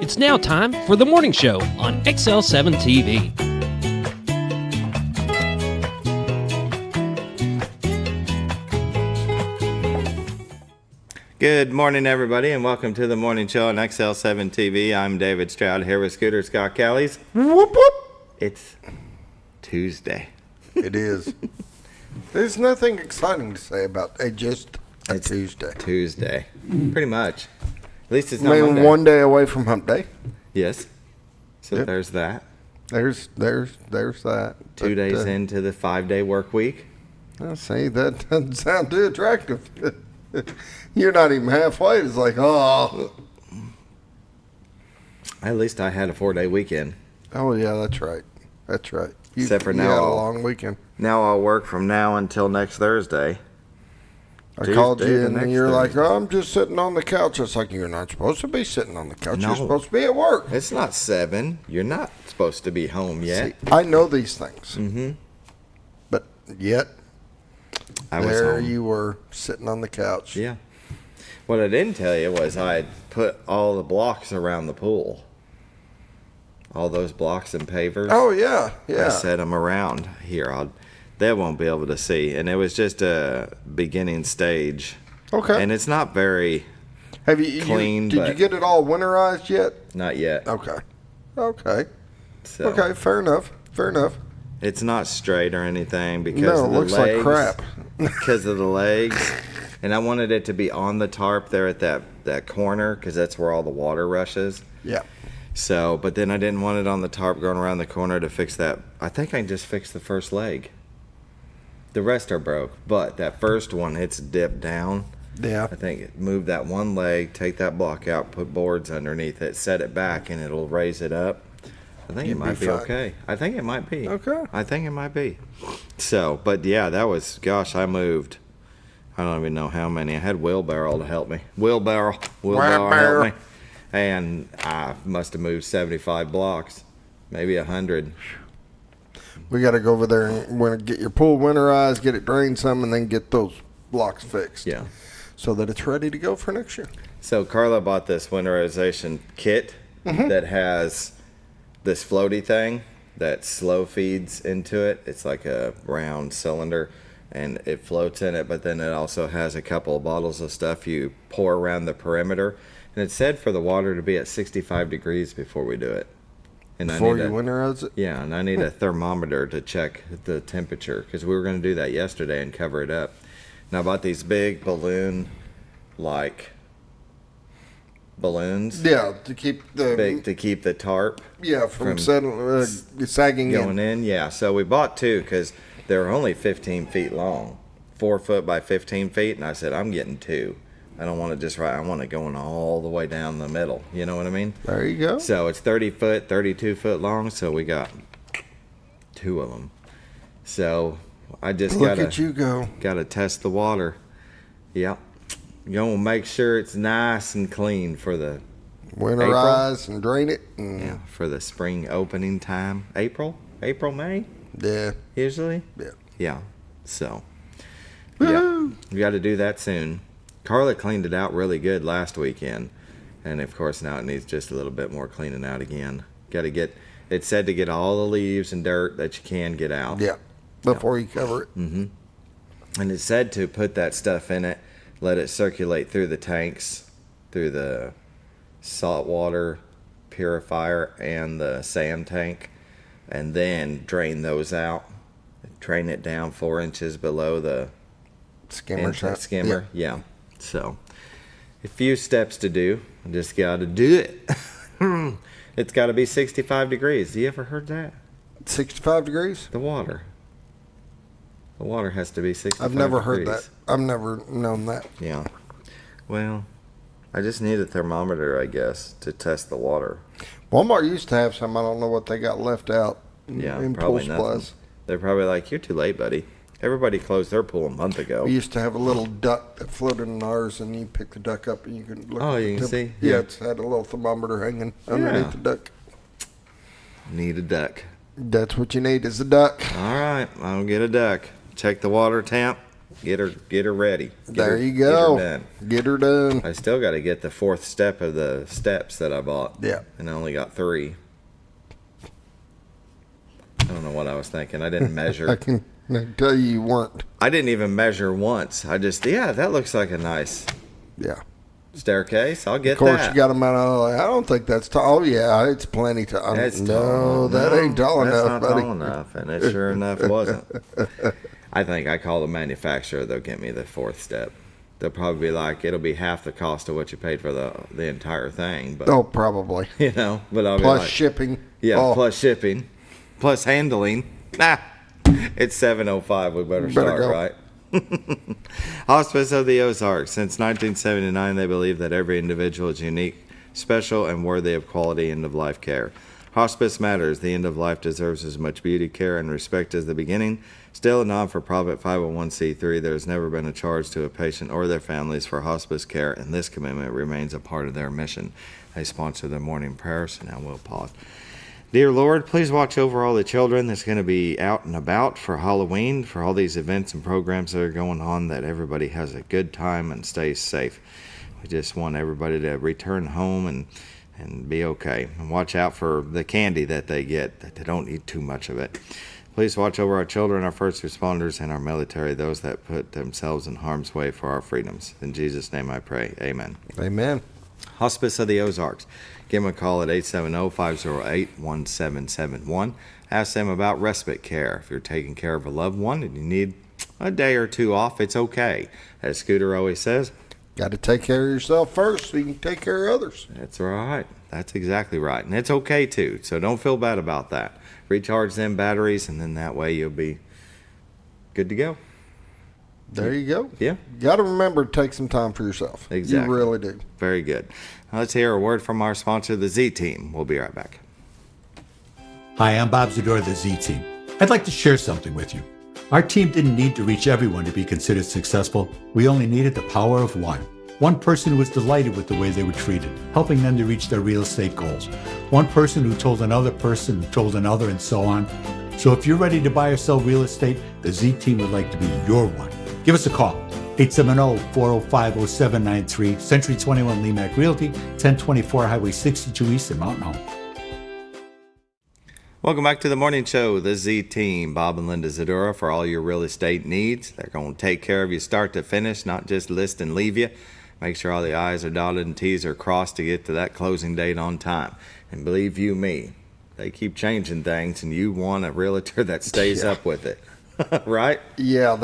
It's now time for the morning show on XL7-TV. Good morning, everybody, and welcome to the morning show on XL7-TV. I'm David Stroud here with Scooter Scott Callies. Whoop, whoop. It's Tuesday. It is. There's nothing exciting to say about just a Tuesday. Tuesday. Pretty much. At least it's not Maybe Monday. one day away from hump day. Yes. So Yep. there's that. There's that. 2 days into the 5-day work week. I see, that doesn't sound too attractive. You're not even halfway. It's like, oh. At least I had a 4-day weekend. Oh, yeah, that's right. That's right. Except for you now had a I'll- long weekend. Now I'll work from now until next Thursday. I called Tuesday you to and next you're like, Thursday. oh, I'm just sitting on the couch. It's like, you're not supposed to be sitting on the couch. No. You're supposed to be at work. It's not 7. You're not supposed to be home yet. See, I know these things. Mm-hmm. But yet, I was there home. you were sitting on the couch. Yeah. What I didn't tell you was I had put all the blocks around the pool. All those blocks and pavers. Oh, yeah, I yeah. set them around here. They won't be able to see. And it was just a beginning stage. Okay. And it's not very, Have you clean, did you but- get it all winterized yet? not yet. Okay. Okay. So Okay, fair enough. Fair enough. It's not straight or anything because No, of it the looks legs. like crap. Because of the legs. And I wanted it to be on the tarp there at that corner because that's where all the water rushes. Yeah. So, but then I didn't want it on the tarp going around the corner to fix that. I think I just fixed the first leg. The rest are broke, but that first one, it's dipped down. Yeah. I think move that one leg, take that block out, put boards underneath it, set it back, and it'll raise it up. I think You'd it might be be fine. okay. I think it might be. Okay. I think it might be. So, but yeah, that was, gosh, I moved. I don't even know how many. I had wheelbarrow to help me. Wheelbarrow help me. And I must have moved 75 blocks, maybe 100. We got to go over there and get your pool winterized, get it drained some, and then get those blocks fixed. Yeah. So that it's ready to go for next year. So Carla bought this winterization kit that has this floaty thing that slow feeds into it. It's like a round cylinder and it floats in it, but then it also has a couple of bottles of stuff you pour around the perimeter. And it said for the water to be at 65 degrees before we do it. And Before you winterize it? Yeah, and I need a thermometer to check the temperature because we were going to do that yesterday and cover it up. And I bought these big balloons. Yeah, to keep the Big to keep the tarp from sagging going in. in. Yeah, so we bought 2 because they're only 15 feet long, 4 foot by 15 feet, and I said I'm getting 2. I don't want to just I want it going all the way down the middle. You know what I mean? There you go. So it's 30 foot, 32 foot long. So we got 2 of them. So I just Look at you go. gotta test the water. Yep. You're gonna make sure it's nice and clean for the Winterize and drain it. And for the spring opening time. April, May, yeah. usually. Yeah. Yeah. So yeah, we got to do that soon. Carla cleaned it out really good last weekend, and of course now it needs just a little bit more cleaning out again. Got to get. It said to get all the leaves and dirt that you can get out. Yeah. Before you cover it. And it said to put that stuff in it, let it circulate through the tanks, through the saltwater purifier and the sand tank, and then drain those out. Drain it down 4 inches below the skimmer. Yeah. So, a few steps to do. I just got to do it. It's got to be 65 degrees. You ever heard that? 65 degrees? The water. The water has to be 65 I've never heard degrees. that. I've never known that. Yeah. Well, I just need a thermometer, I guess, to test the water. Walmart used to have some. I don't know what they got left out Yeah, in pool probably supplies. nothing. They're probably like, you're too late, buddy. Everybody closed their pool a month ago. We used to have a little duck that floated in ours, and you pick the duck up and you could look. Oh, at you the can see? Yeah, Yeah. it's had a little thermometer hanging underneath Yeah. the duck. Need a duck. That's what you need is a duck. All right, I'll get a duck. Check the water temp. Get her ready. There you go. Get her done. Get her done. I still got to get the 4th step of the steps that I bought. Yeah. And I only got 3. I don't know what I was thinking. I didn't measure. I can tell you weren't. I didn't even measure once. I just, that looks like a nice staircase. I'll get that. Of course, you got them out. I don't think that's tall. Oh, yeah, it's plenty tall. That's no, tall. that ain't tall enough, That's not buddy. tall enough, and it sure enough wasn't. I think I call the manufacturer. They'll get me the 4th step. They'll probably be like, it'll be half the cost of what you paid for the entire thing. But Probably. but I'll Plus be like, shipping. yeah, plus shipping, plus handling. It's 7:05. We better start, go. right? Hospice of the Ozarks. Since 1979, they believe that every individual is unique, special, and worthy of quality end-of-life care. Hospice matters. The end of life deserves as much beauty, care, and respect as the beginning. Still a non-for-profit 501c3, there has never been a charge to a patient or their families for hospice care, and this commitment remains a part of their mission. They sponsor the morning prayer, so now we'll pause. Dear Lord, please watch over all the children that's going to be out and about for Halloween, for all these events and programs that are going on, that everybody has a good time and stays safe. We just want everybody to return home and be okay. And watch out for the candy that they get, that they don't eat too much of it. Please watch over our children, our first responders, and our military, those that put themselves in harm's way for our freedoms. In Jesus' name I pray. Amen. Amen. Hospice of the Ozarks. Give them a call at 870-508-1771. Ask them about respite care. If you're taking care of a loved one and you need a day or two off, it's okay. As Scooter always says, got to take care of yourself first so you can take care of others. that's right. That's exactly right. And it's okay, too. So don't feel bad about that. Recharge them batteries, and then that way you'll be good to go. There you go. Yeah. Got to remember to take some time for yourself. Exactly. You really do. Very good. Now let's hear a word from our sponsor, the Z Team. We'll be right back. Hi, I'm Bob Zador of the Z Team. I'd like to share something with you. Our team didn't need to reach everyone to be considered successful. We only needed the power of one. One person who was delighted with the way they were treated, helping them to reach their real estate goals. One person who told another person who told another, and so on. So if you're ready to buy or sell real estate, the Z Team would like to be your one. Give us a call. 870-405-0793, Century 21 Lemac Realty, 1024 Highway 62 East in Mountain Home. Welcome back to the morning show, the Z Team. Bob and Linda Zadora for all your real estate needs. They're going to take care of you start to finish, not just list and leave you. Make sure all the I's are dotted and T's are crossed to get to that closing date on time. And believe you me, they keep changing things, and you want a realtor that stays up with it. Right? Yeah,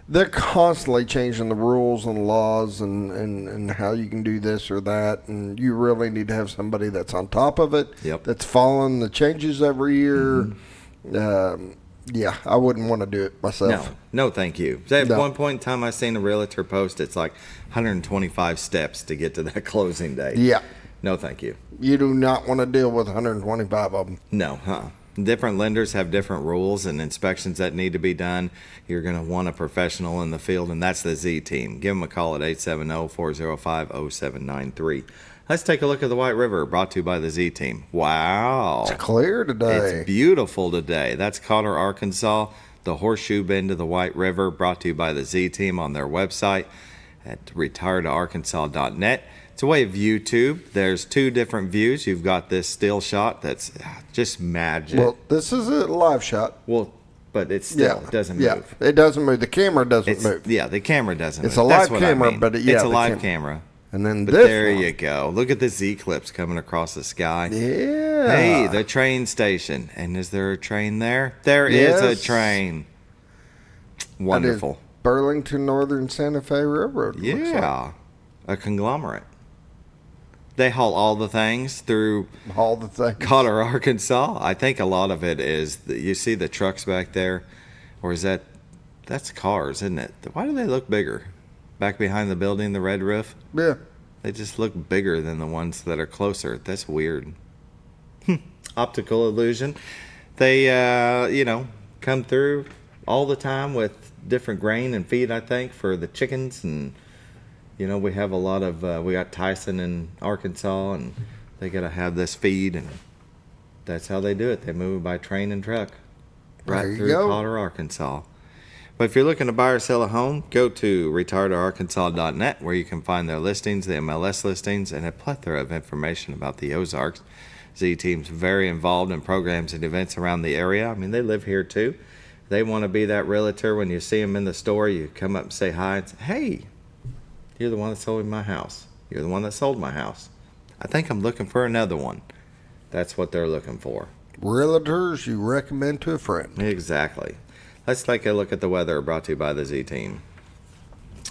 they're constantly changing the rules and laws and how you can do this or that, and you really need to have somebody that's on top of it. Yep. That's following the changes every year. Yeah, I wouldn't want to do it myself. No, thank you. At one point in time, I seen a realtor post. It's like 125 steps to get to that closing date. Yeah. No, thank you. You do not want to deal with 125 of them. No, Different lenders have different rules and inspections that need to be done. You're going to want a professional in the field, and that's the Z Team. Give them a call at 870-405-0793. Let's take a look at the White River, brought to you by the Z Team. Wow. It's clear today. It's beautiful today. That's Cotter, Arkansas, the horseshoe bend of the White River, brought to you by the Z Team on their website at retiredarkansas.net. It's a way of YouTube. There's 2 different views. You've got this still shot that's just magic. Well, this is a live shot. Well, but it still doesn't move. Yeah, it doesn't move. The camera doesn't move. Yeah, the camera doesn't It's move. a That's live what camera, I mean. but it's a live camera. And then But this there one. you go. Look at this eclipse coming across the sky. Yeah. Hey, the train station. And is there a train there? There is a train. Wonderful. Burlington Northern Santa Fe Railroad. Yeah. A conglomerate. They haul all the things through All the things. Cotter, Arkansas. I think a lot of it is, you see the trucks back there? Or is that's cars, isn't it? Why do they look bigger? Back behind the building, the red roof? Yeah. They just look bigger than the ones that are closer. That's weird. Optical illusion. They, come through all the time with different grain and feed, I think, for the chickens. And, we have a lot of, we got Tyson in Arkansas, and they got to have this feed. And that's how they do it. They move by train and truck right There you through go. Cotter, Arkansas. But if you're looking to buy or sell a home, go to retiredarkansas.net where you can find their listings, the MLS listings, and a plethora of information about the Ozarks. Z-Team's very involved in programs and events around the area. I mean, they live here too. They want to be that realtor. When you see them in the store, you come up and say hi and say, hey, you're the one that sold me my house. You're the one that sold my house. I think I'm looking for another one. That's what they're looking for. Realtors you recommend to a friend. Exactly. Let's take a look at the weather, brought to you by the Z-Team.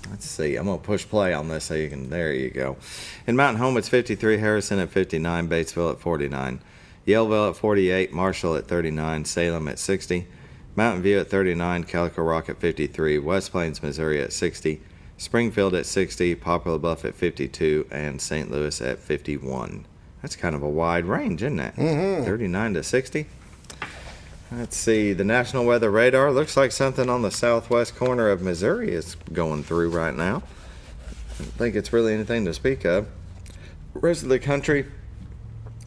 Let's see. I'm going to push play on this so you can, there you go. In Mountain Home, it's 53, Harrison at 59, Batesville at 49, Yellville at 48, Marshall at 39, Salem at 60, Mountain View at 39, Calico Rock at 53, West Plains, Missouri at 60, Springfield at 60, Poplar Bluff at 52, and St. Louis at 51. That's kind of a wide range, isn't it? 39 to 60. Let's see, the National Weather Radar looks like something on the southwest corner of Missouri is going through right now. I don't think it's really anything to speak of. The rest of the country,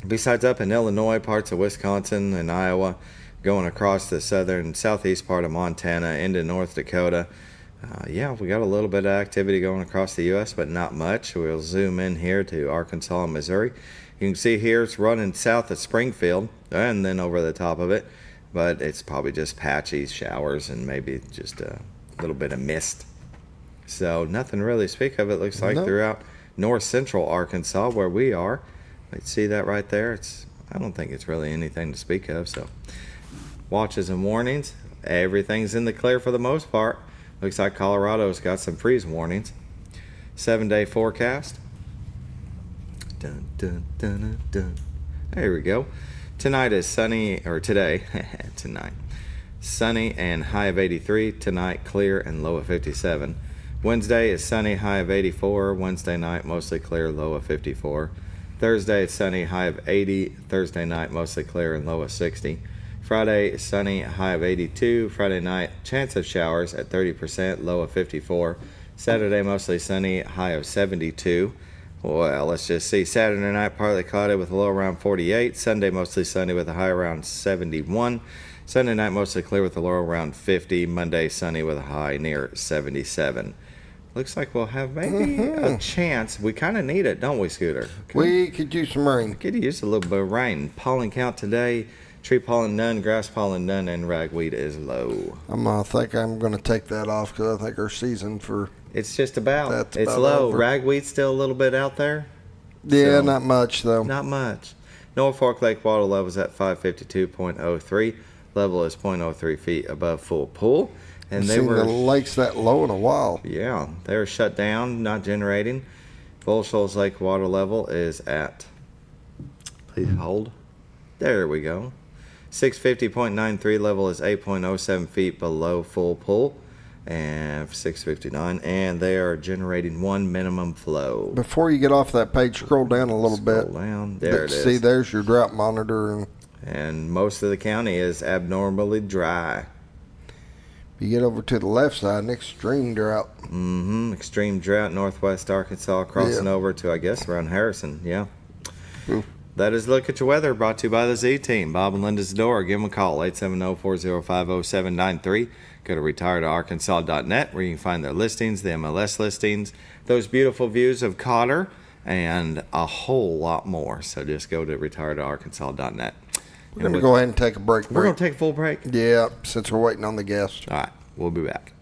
besides up in Illinois, parts of Wisconsin and Iowa, going across the southeast part of Montana into North Dakota. Yeah, we got a little bit of activity going across the U.S., but not much. We'll zoom in here to Arkansas and Missouri. You can see here it's running south of Springfield and then over the top of it. But it's probably just patchy showers and maybe just a little bit of mist. So nothing really to speak of, it looks like, throughout north central Arkansas where we are. You see that right there? I don't think it's really anything to speak of. So watches and warnings, everything's in the clear for the most part. Looks like Colorado's got some freeze warnings. 7-day forecast. Dun, dun, dun, dun, dun. There we go. Tonight is sunny, or today, tonight, sunny and high of 83. Tonight, clear and low of 57. Wednesday is sunny, high of 84. Wednesday night, mostly clear, low of 54. Thursday is sunny, high of 80. Thursday night, mostly clear and low of 60. Friday is sunny, high of 82. Friday night, chance of showers at 30%, low of 54. Saturday, mostly sunny, high of 72. Well, let's just see. Saturday night, partly cloudy with a low around 48. Sunday, mostly sunny with a high around 71. Sunday night, mostly clear with a low around 50. Monday, sunny with a high near 77. Looks like we'll have maybe a chance. We kind of need it, don't we, Scooter? We could use some rain. Could use a little bit of rain. Pollen count today, tree pollen none, grass pollen none, and ragweed is low. I think I'm going to take that off because I think our season for... It's just about. It's about low. over. Ragweed's still a little bit out there. Yeah, So, not much though. Not much. Norfolk Lake water level is at 552.03. Level is 0.03 feet above full pool. And I've they seen were, the lakes that low in a while. yeah, they were shut down, not generating. Bull Shoals Lake water level is at, please hold. There we go. 650.93. Level is 8.07 feet below full pool. And 659, and they are generating one minimum flow. Before you get off that page, scroll down a little bit. Scroll down. There it is. See, there's your drought monitor. And most of the county is abnormally dry. You get over to the left side, an extreme drought. Extreme drought, northwest Arkansas, crossing over to, I guess, around Harrison. Yeah. That is Look at Your Weather, brought to you by the Z-Team. Bob and Linda's Door. Give them a call, 870-405-0793. Go to retiredarkansas.net where you can find their listings, the MLS listings, those beautiful views of Cotter, and a whole lot more. So just go to retiredarkansas.net. We're going to go ahead and take a break. We're going to take a full break? Yeah, since we're waiting on the guest. All right, we'll be back.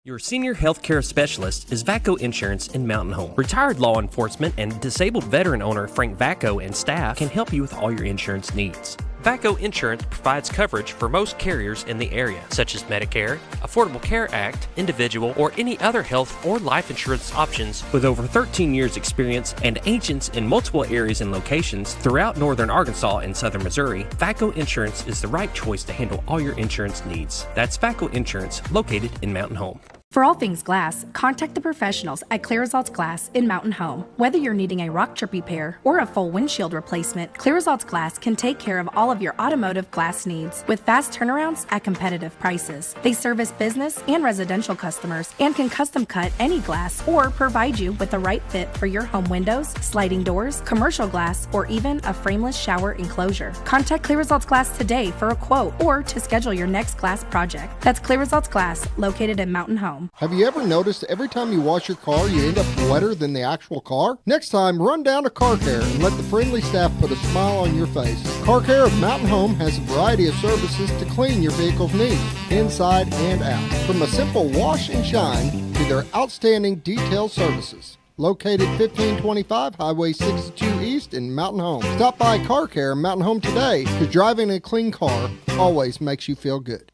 Your senior healthcare specialist is VACO Insurance in Mountain Home. Retired law enforcement and disabled veteran owner Frank VACO and staff can help you with all your insurance needs. VACO Insurance provides coverage for most carriers in the area, such as Medicare, Affordable Care Act, individual, or any other health or life insurance options. With over 13 years experience and agents in multiple areas and locations throughout northern Arkansas and southern Missouri, VACO Insurance is the right choice to handle all your insurance needs. That's VACO Insurance, located in Mountain Home. For all things glass, contact the professionals at Clear Results Glass in Mountain Home. Whether you're needing a rock chip repair or a full windshield replacement, Clear Results Glass can take care of all of your automotive glass needs with fast turnarounds at competitive prices. They service business and residential customers and can custom cut any glass or provide you with the right fit for your home windows, sliding doors, commercial glass, or even a frameless shower enclosure. Contact Clear Results Glass today for a quote or to schedule your next glass project. That's Clear Results Glass, located in Mountain Home. Have you ever noticed every time you wash your car, you end up wetter than the actual car? Next time, run down to Car Care and let the friendly staff put a smile on your face. Car Care of Mountain Home has a variety of services to clean your vehicle's needs, inside and out. From a simple wash and shine to their outstanding detail services. Located 1525 Highway 62 East in Mountain Home. Stop by Car Care in Mountain Home today, because driving a clean car always makes you feel good.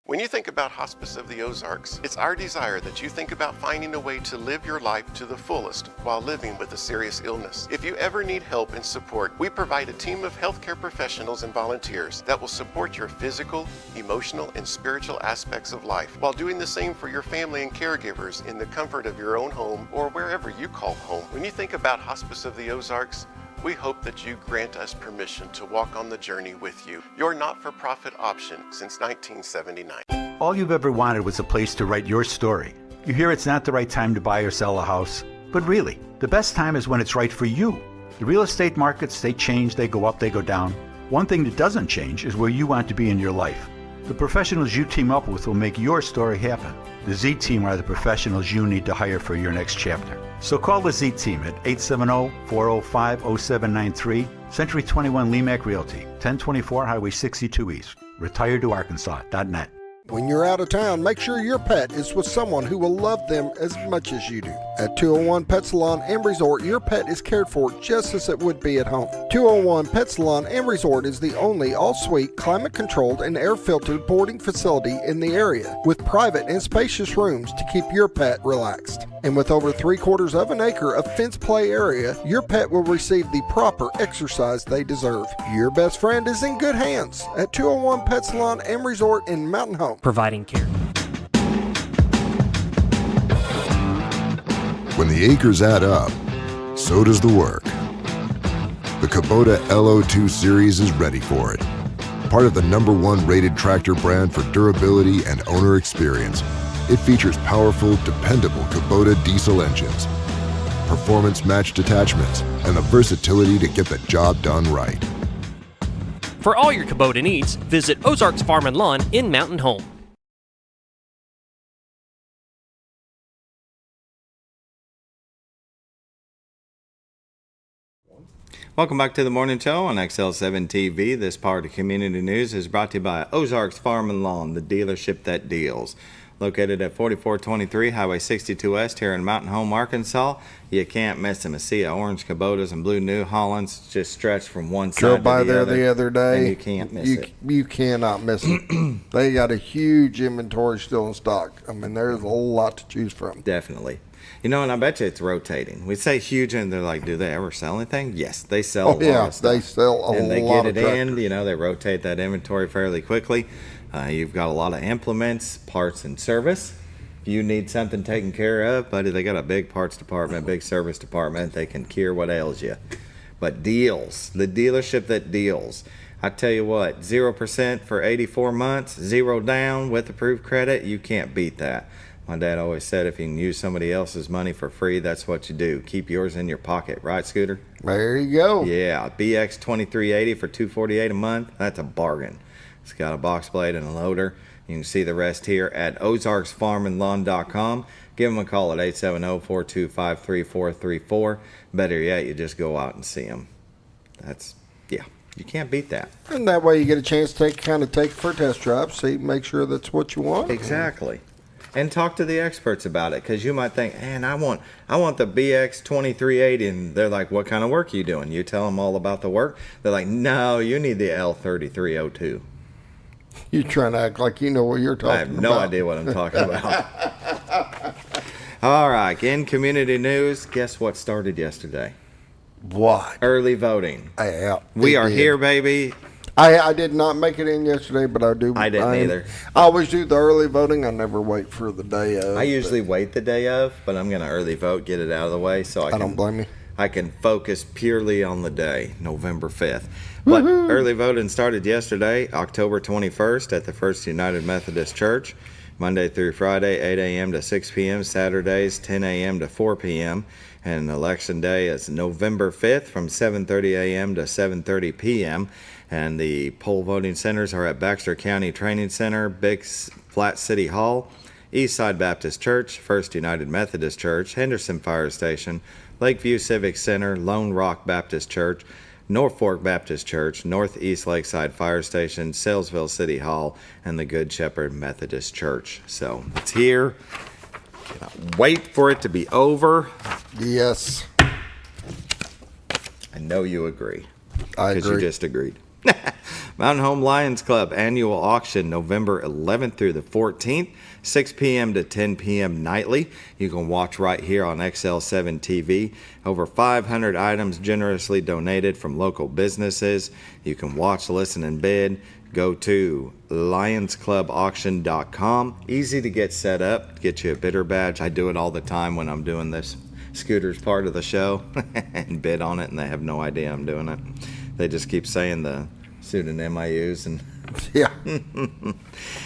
When you think about Hospice of the Ozarks, it's our desire that you think about finding a way to live your life to the fullest while living with a serious illness. If you ever need help and support, we provide a team of healthcare professionals and volunteers that will support your physical, emotional, and spiritual aspects of life while doing the same for your family and caregivers in the comfort of your own home or wherever you call home. When you think about Hospice of the Ozarks, we hope that you grant us permission to walk on the journey with you. Your not-for-profit option since 1979. All you've ever wanted was a place to write your story. You hear it's not the right time to buy or sell a house, but really, the best time is when it's right for you. The real estate markets, they change, they go up, they go down. One thing that doesn't change is where you want to be in your life. The professionals you team up with will make your story happen. The Z-Team are the professionals you need to hire for your next chapter. So call the Z-Team at 870-405-0793, Century 21 Lemac Realty, 1024 Highway 62 East, retiredtoarkansas.net. When you're out of town, make sure your pet is with someone who will love them as much as you do. At 201 Pet Salon and Resort, your pet is cared for just as it would be at home. 201 Pet Salon and Resort is the only all-suite, climate-controlled, and air-filtered boarding facility in the area, with private and spacious rooms to keep your pet relaxed. And with over 3/4 of an acre of fenced play area, your pet will receive the proper exercise they deserve. Your best friend is in good hands at 201 Pet Salon and Resort in Mountain Home. Providing care. When the acres add up, so does the work. The Kubota LO2 Series is ready for it. Part of the #1 rated tractor brand for durability and owner experience, it features powerful, dependable Kubota diesel engines, performance-matched attachments, and the versatility to get the job done right. For all your Kubota needs, visit Ozarks Farm and Lawn in Mountain Home. Welcome back to the morning show on XL7-TV. This part of Community News is brought to you by Ozarks Farm and Lawn, the dealership that deals. Located at 4423 Highway 62 West here in Mountain Home, Arkansas. You can't miss them. A sea of orange Kubotas and blue New Hollands just stretched from one side to the other. Drove by there the other day. And you can't miss it. You cannot miss it. They got a huge inventory still in stock. I mean, there's a whole lot to choose from. Definitely. You know, and I bet you it's rotating. We say huge, and they're like, do they ever sell anything? Yes, they sell a lot of stuff. They sell a lot of And they get it tractors. in, you know, they rotate that inventory fairly quickly. You've got a lot of implements, parts, and service. If you need something taken care of, buddy, they got a big parts department, big service department. They can cure what ails you. But deals, the dealership that deals. I tell you what, 0% for 84 months, 0 down with approved credit, you can't beat that. My dad always said if you can use somebody else's money for free, that's what you do. Keep yours in your pocket, right, Scooter? There you go. Yeah, BX 2380 for $248 a month. That's a bargain. It's got a box blade and a loader. You can see the rest here at ozarksfarmandlawn.com. Give them a call at 870-425-3434. Better yet, you just go out and see them. Yeah, you can't beat that. And that way you get a chance to take it for a test drive, see, make sure that's what you want. Exactly. And talk to the experts about it, because you might think, man, I want the BX 2380, and they're like, what kind of work are you doing? You tell them all about the work. They're like, no, you need the L3302. You're trying to act like you know what you're talking about. I have no idea what I'm talking about. All right, in community news, guess what started yesterday? What? Early voting. Yeah. We are here, baby. I did not make it in yesterday, but I do. I didn't either. I always do the early voting. I never wait for the day of. I usually wait the day of, but I'm going to early vote, get it out of the way, so I don't blame you. I can focus purely on the day, November 5th. But early voting started yesterday, October 21st, at the First United Methodist Church. Monday through Friday, 8 a.m. to 6 p.m. Saturdays, 10 a.m. to 4 p.m. And Election Day is November 5th from 7:30 a.m. to 7:30 p.m. And the poll voting centers are at Baxter County Training Center, Big Flat City Hall, Eastside Baptist Church, First United Methodist Church, Henderson Fire Station, Lakeview Civic Center, Lone Rock Baptist Church, Norfolk Baptist Church, Northeast Lakeside Fire Station, Salesville City Hall, and the Good Shepherd Methodist Church. So it's here. Cannot wait for it to be over. Yes. I know you agree. I Because agree. you just agreed. Mountain Home Lions Club annual auction November 11th through the 14th, 6 p.m. to 10 p.m. nightly. You can watch right here on XL7-TV. Over 500 items generously donated from local businesses. You can watch, listen, and bid. Go to lionsclubauction.com. Easy to get set up, get you a bidder badge. I do it all the time when I'm doing this Scooters part of the show and bid on it, and they have no idea I'm doing it. They just keep saying the pseudonym I use. And Yeah.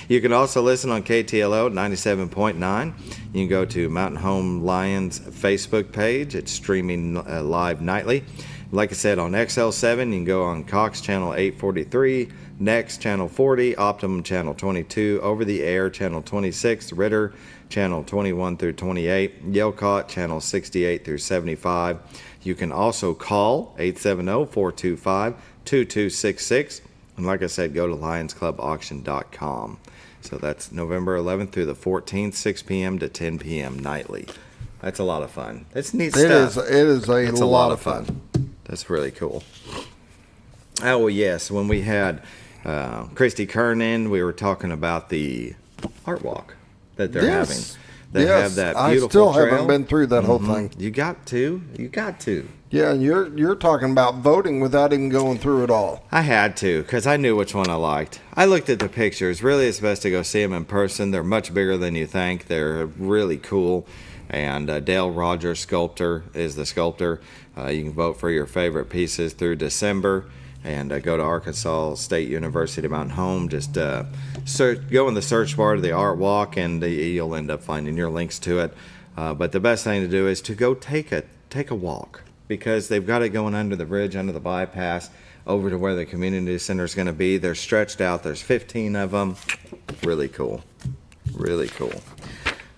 you can also listen on KTLO 97.9. You can go to Mountain Home Lions Facebook page. It's streaming live nightly. Like I said, on XL7, you can go on Cox Channel 843, Next Channel 40, Optimum Channel 22, Over the Air Channel 26, Ritter Channel 21 through 28, Yelcott Channel 68 through 75. You can also call 870-425-2266. And like I said, go to lionsclubauction.com. So that's November 11th through the 14th, 6 p.m. to 10 p.m. nightly. That's a lot of fun. It's neat stuff. It is It's a lot of fun. That's really cool. Oh, well, yes. When we had Christy Kern in, we were talking about the art walk that they're having. They have that beautiful I still trail. haven't been through that whole thing. You got to. You got to. Yeah, and you're talking about voting without even going through it all. I had to, because I knew which one I liked. I looked at the pictures. Really, it's best to go see them in person. They're much bigger than you think. They're really cool. And Dale Rogers Sculptor is the sculptor. You can vote for your favorite pieces through December. And go to Arkansas State University Mountain Home. Just go in the search bar to the art walk, and you'll end up finding your links to it. But the best thing to do is to go take a walk, because they've got it going under the bridge, under the bypass, over to where the community center is going to be. They're stretched out. There's 15 of them. Really cool. Really cool.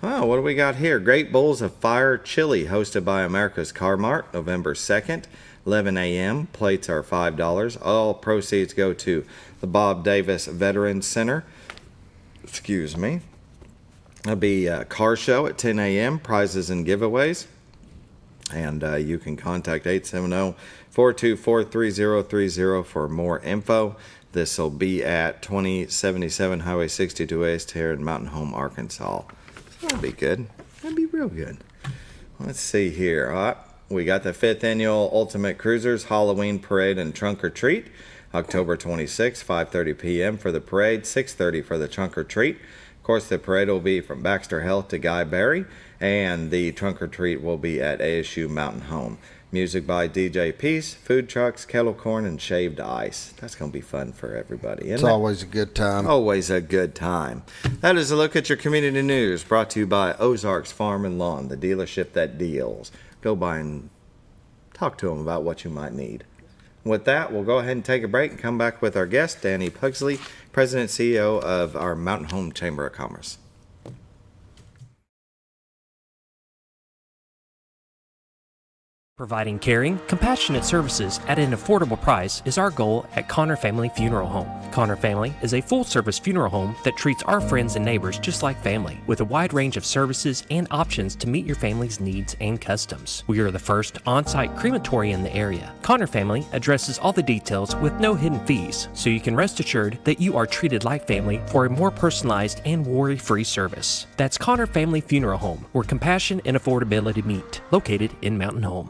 Oh, what do we got here? Great Bowls of Fire Chili, hosted by America's Car Mart, November 2nd. 11 a.m. Plates are $5. All proceeds go to the Bob Davis Veterans Center. Excuse me. There'll be a car show at 10 a.m. Prizes and giveaways. And you can contact 870-424-3030 for more info. This will be at 2077 Highway 62 East here in Mountain Home, Arkansas. So that'll be good. That'll be real good. Let's see here. All right. We got the 5th Annual Ultimate Cruisers Halloween Parade and Trunk or Treat, October 26, 5:30 p.m. for the parade, 6:30 for the trunk or treat. Of course, the parade will be from Baxter Health to Guy Berry, and the trunk or treat will be at ASU Mountain Home. Music by DJ Peace, food trucks, kettle corn, and shaved ice. That's going to be fun for everybody, isn't It's it? always a good time. Always a good time. That is a look at your community news, brought to you by Ozarks Farm and Lawn, the dealership that deals. Go by and talk to them about what you might need. With that, we'll go ahead and take a break and come back with our guest, Dani Pugsley, President and CEO of our Mountain Home Chamber of Commerce. Providing caring, compassionate services at an affordable price is our goal at Connor Family Funeral Home. Connor Family is a full-service funeral home that treats our friends and neighbors just like family, with a wide range of services and options to meet your family's needs and customs. We are the first on-site crematory in the area. Connor Family addresses all the details with no hidden fees, so you can rest assured that you are treated like family for a more personalized and worry-free service. That's Connor Family Funeral Home, where compassion and affordability meet, located in Mountain Home.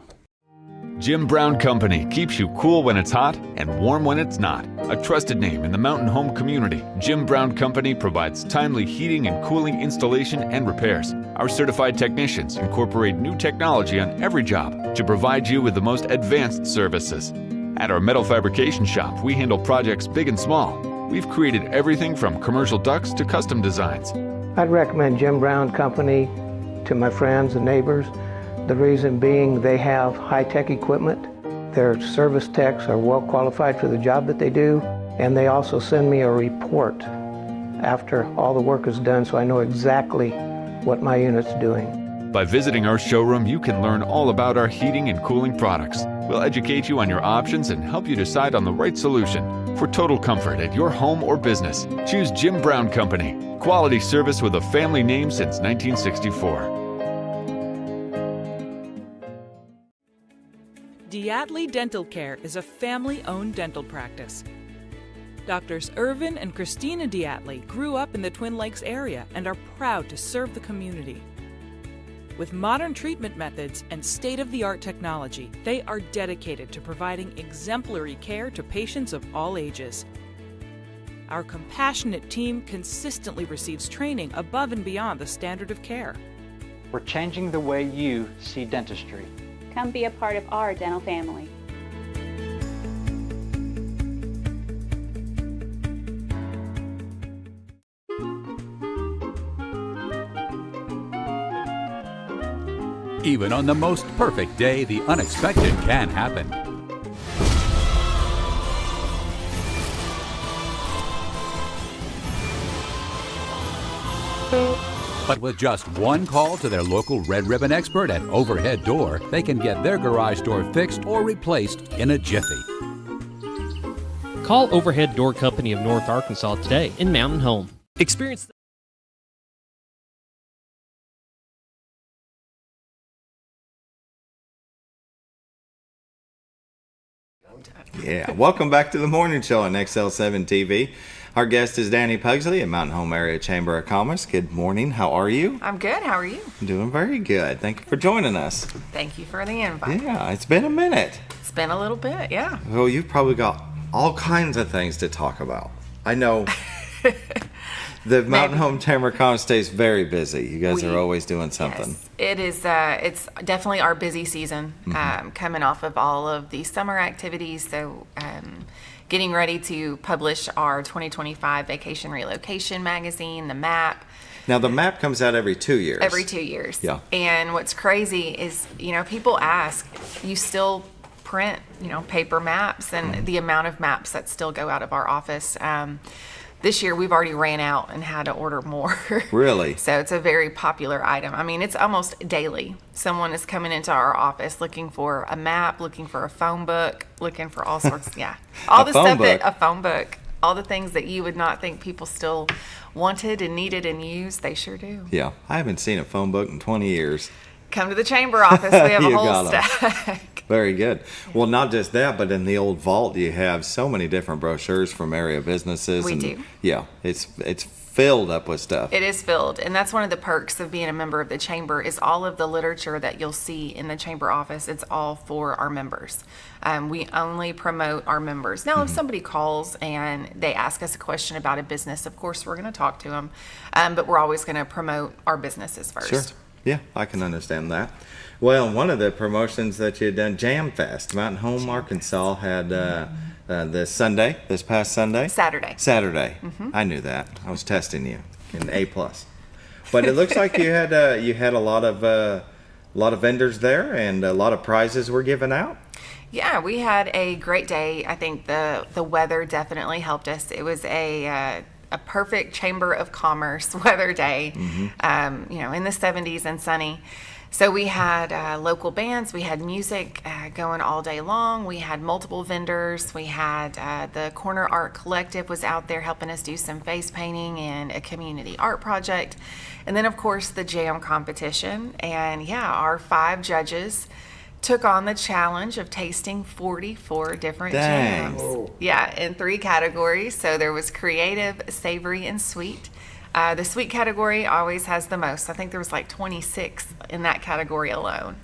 Jim Brown Company keeps you cool when it's hot and warm when it's not. A trusted name in the mountain home community, Jim Brown Company provides timely heating and cooling installation and repairs. Our certified technicians incorporate new technology on every job to provide you with the most advanced services. At our metal fabrication shop, we handle projects big and small. We've created everything from commercial ducts to custom designs. I'd recommend Jim Brown Company to my friends and neighbors. The reason being they have high-tech equipment. Their service techs are well qualified for the job that they do, and they also send me a report after all the work is done so I know exactly what my unit's doing. By visiting our showroom, you can learn all about our heating and cooling products. We'll educate you on your options and help you decide on the right solution. For total comfort at your home or business, choose Jim Brown Company. Quality service with a family name since 1964. Diatley Dental Care is a family-owned dental practice. Doctors Irvin and Christina Diatley grew up in the Twin Lakes area and are proud to serve the community. With modern treatment methods and state-of-the-art technology, they are dedicated to providing exemplary care to patients of all ages. Our compassionate team consistently receives training above and beyond the standard of care. We're changing the way you see dentistry. Come be a part of our dental family. Even on the most perfect day, the unexpected can happen. But with just one call to their local Red Ribbon expert at Overhead Door, they can get their garage door fixed or replaced in a jiffy. Call Overhead Door Company of North Arkansas today in Mountain Home. Experience Yeah, welcome back to the morning show on XL7-TV. Our guest is Dani Pugsley at Mountain Home Area Chamber of Commerce. Good morning. How are you? I'm good. How are you? Doing very good. Thank you for joining us. Thank you for the invite. Yeah, it's been a minute. It's been a little bit, yeah. Well, you've probably got all kinds of things to talk about. I know the Mountain Home Chamber of Commerce stays very busy. You guys are always doing something. Yes, it is. It's definitely our busy season, coming off of all of the summer activities. So, getting ready to publish our 2025 Vacation Relocation magazine, the map. Now, the map comes out every 2 years. Every 2 years. Yeah. And what's crazy is, people ask, you still print, paper maps, and the amount of maps that still go out of our office. This year, we've already ran out and had to order more. Really? So it's a very popular item. I mean, it's almost daily. Someone is coming into our office looking for a map, looking for a phone book, looking for all sorts. Yeah. All the stuff that a phone book, all the things that you would not think people still wanted and needed and used, they sure do. Yeah. I haven't seen a phone book in 20 years. Come to the chamber office. We have a whole stack. Very good. Well, not just that, but in the old vault, you have so many different brochures from area businesses. We do. Yeah, it's filled up with stuff. It is filled, and that's one of the perks of being a member of the chamber is all of the literature that you'll see in the chamber office. It's all for our members. We only promote our members. Now, if somebody calls and they ask us a question about a business, of course, we're going to talk to them, but we're always going to promote our businesses first. Sure. Yeah, I can understand that. Well, one of the promotions that you had done, Jam Fest, Mountain Home, Arkansas, had this past Sunday? Saturday. Mm-hmm. I knew that. I was testing you in A+. But it looks like you had a lot of vendors there, and a lot of prizes were given out. Yeah, we had a great day. I think the weather definitely helped us. It was a perfect Chamber of Commerce weather day, in the 70s and sunny. So we had local bands, we had music going all day long, we had multiple vendors, we had the Corner Art Collective was out there helping us do some face painting and a community art project. And then of course the jam competition, and our 5 judges took on the challenge of tasting 44 different jams. Yeah, in 3 categories. So there was creative, savory, and sweet. The sweet category always has the most. I think there was like 26 in that category alone.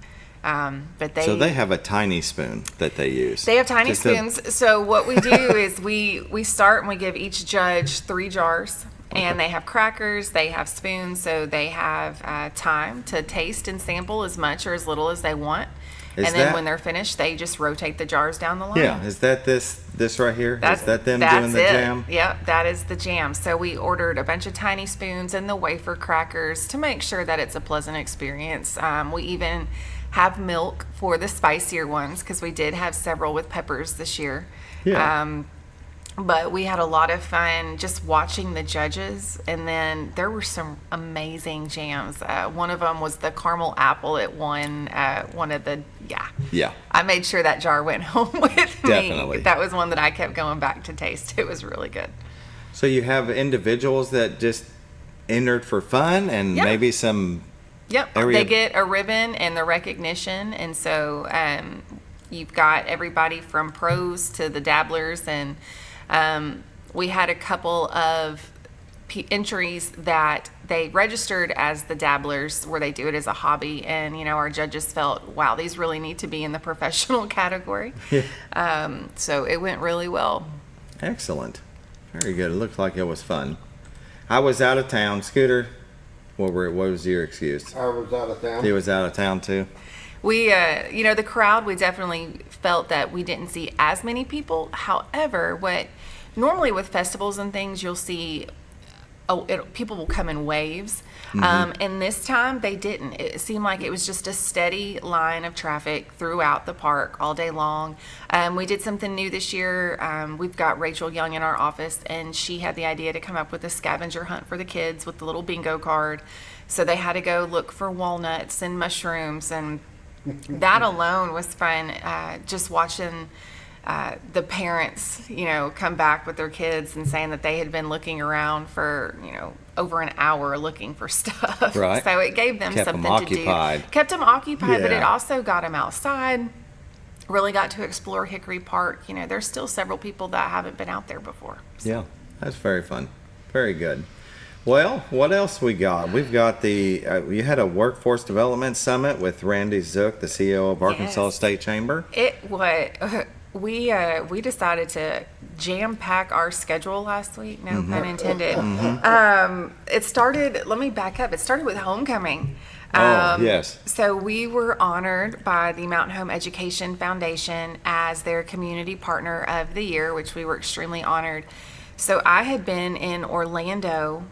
So they have a tiny spoon that they use. They have tiny spoons. So what we do is we start and we give each judge 3 jars. Okay. And they have crackers, they have spoons, so they have time to taste and sample as much or as little as they want. And then when they're finished, they just rotate the jars down the line. Yeah, is that this right here? Is that them doing the jam? Yep, that is the jam. So we ordered a bunch of tiny spoons and the wafer crackers to make sure that it's a pleasant experience. We even have milk for the spicier ones because we did have several with peppers this year. Yeah. But we had a lot of fun just watching the judges, and then there were some amazing jams. One of them was the caramel apple. It won one of the, Yeah. I made sure that jar went home with me. Definitely. That was one that I kept going back to taste. It was really good. So you have individuals that just entered for fun and maybe some... Yep, they get a ribbon and the recognition, and so you've got everybody from pros to the dabblers, and we had a couple of entries that they registered as the dabblers where they do it as a hobby, and our judges felt, wow, these really need to be in the professional category. So it went really well. Excellent. Very good. It looked like it was fun. I was out of town. Scooter, what was your excuse? I was out of town. He was out of town too? We, the crowd, we definitely felt that we didn't see as many people. However, normally with festivals and things, you'll see people will come in waves. Mm-hmm. And this time they didn't. It seemed like it was just a steady line of traffic throughout the park all day long. We did something new this year. We've got Rachel Young in our office, and she had the idea to come up with a scavenger hunt for the kids with the little bingo card. So they had to go look for walnuts and mushrooms, and that alone was fun. Just watching the parents, come back with their kids and saying that they had been looking around for, over an hour looking for stuff. Right. So it gave them something to do. Kept them occupied, but it also got them outside. Really got to explore Hickory Park. There's still several people that haven't been out there before. So. Yeah, that's very fun. Very good. Well, what else we got? We've got you had a workforce development summit with Randy Zook, the CEO of Arkansas State Chamber. We decided to jam pack our schedule last week. No pun intended. It started. Let me back up. It started with homecoming. Yes. So we were honored by the Mountain Home Education Foundation as their community partner of the year, which we were extremely honored. So I had been in Orlando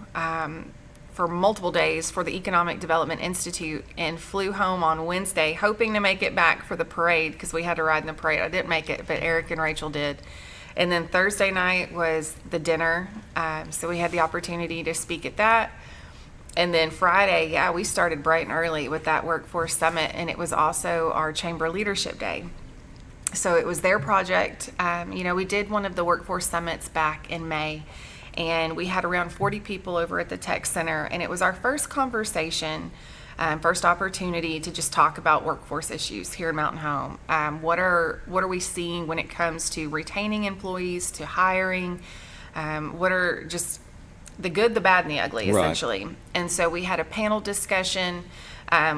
for multiple days for the Economic Development Institute and flew home on Wednesday, hoping to make it back for the parade because we had to ride in the parade. I didn't make it, but Eric and Rachel did. And then Thursday night was the dinner, so we had the opportunity to speak at that. And then Friday, we started bright and early with that Workforce Summit, and it was also our Chamber Leadership Day. So it was their project. We did one of the Workforce Summits back in May, and we had around 40 people over at the Tech Center, and it was our first conversation, first opportunity to just talk about workforce issues here in Mountain Home. What are we seeing when it comes to retaining employees, to hiring? What are just the good, the bad, and the ugly, essentially. Right. And so we had a panel discussion.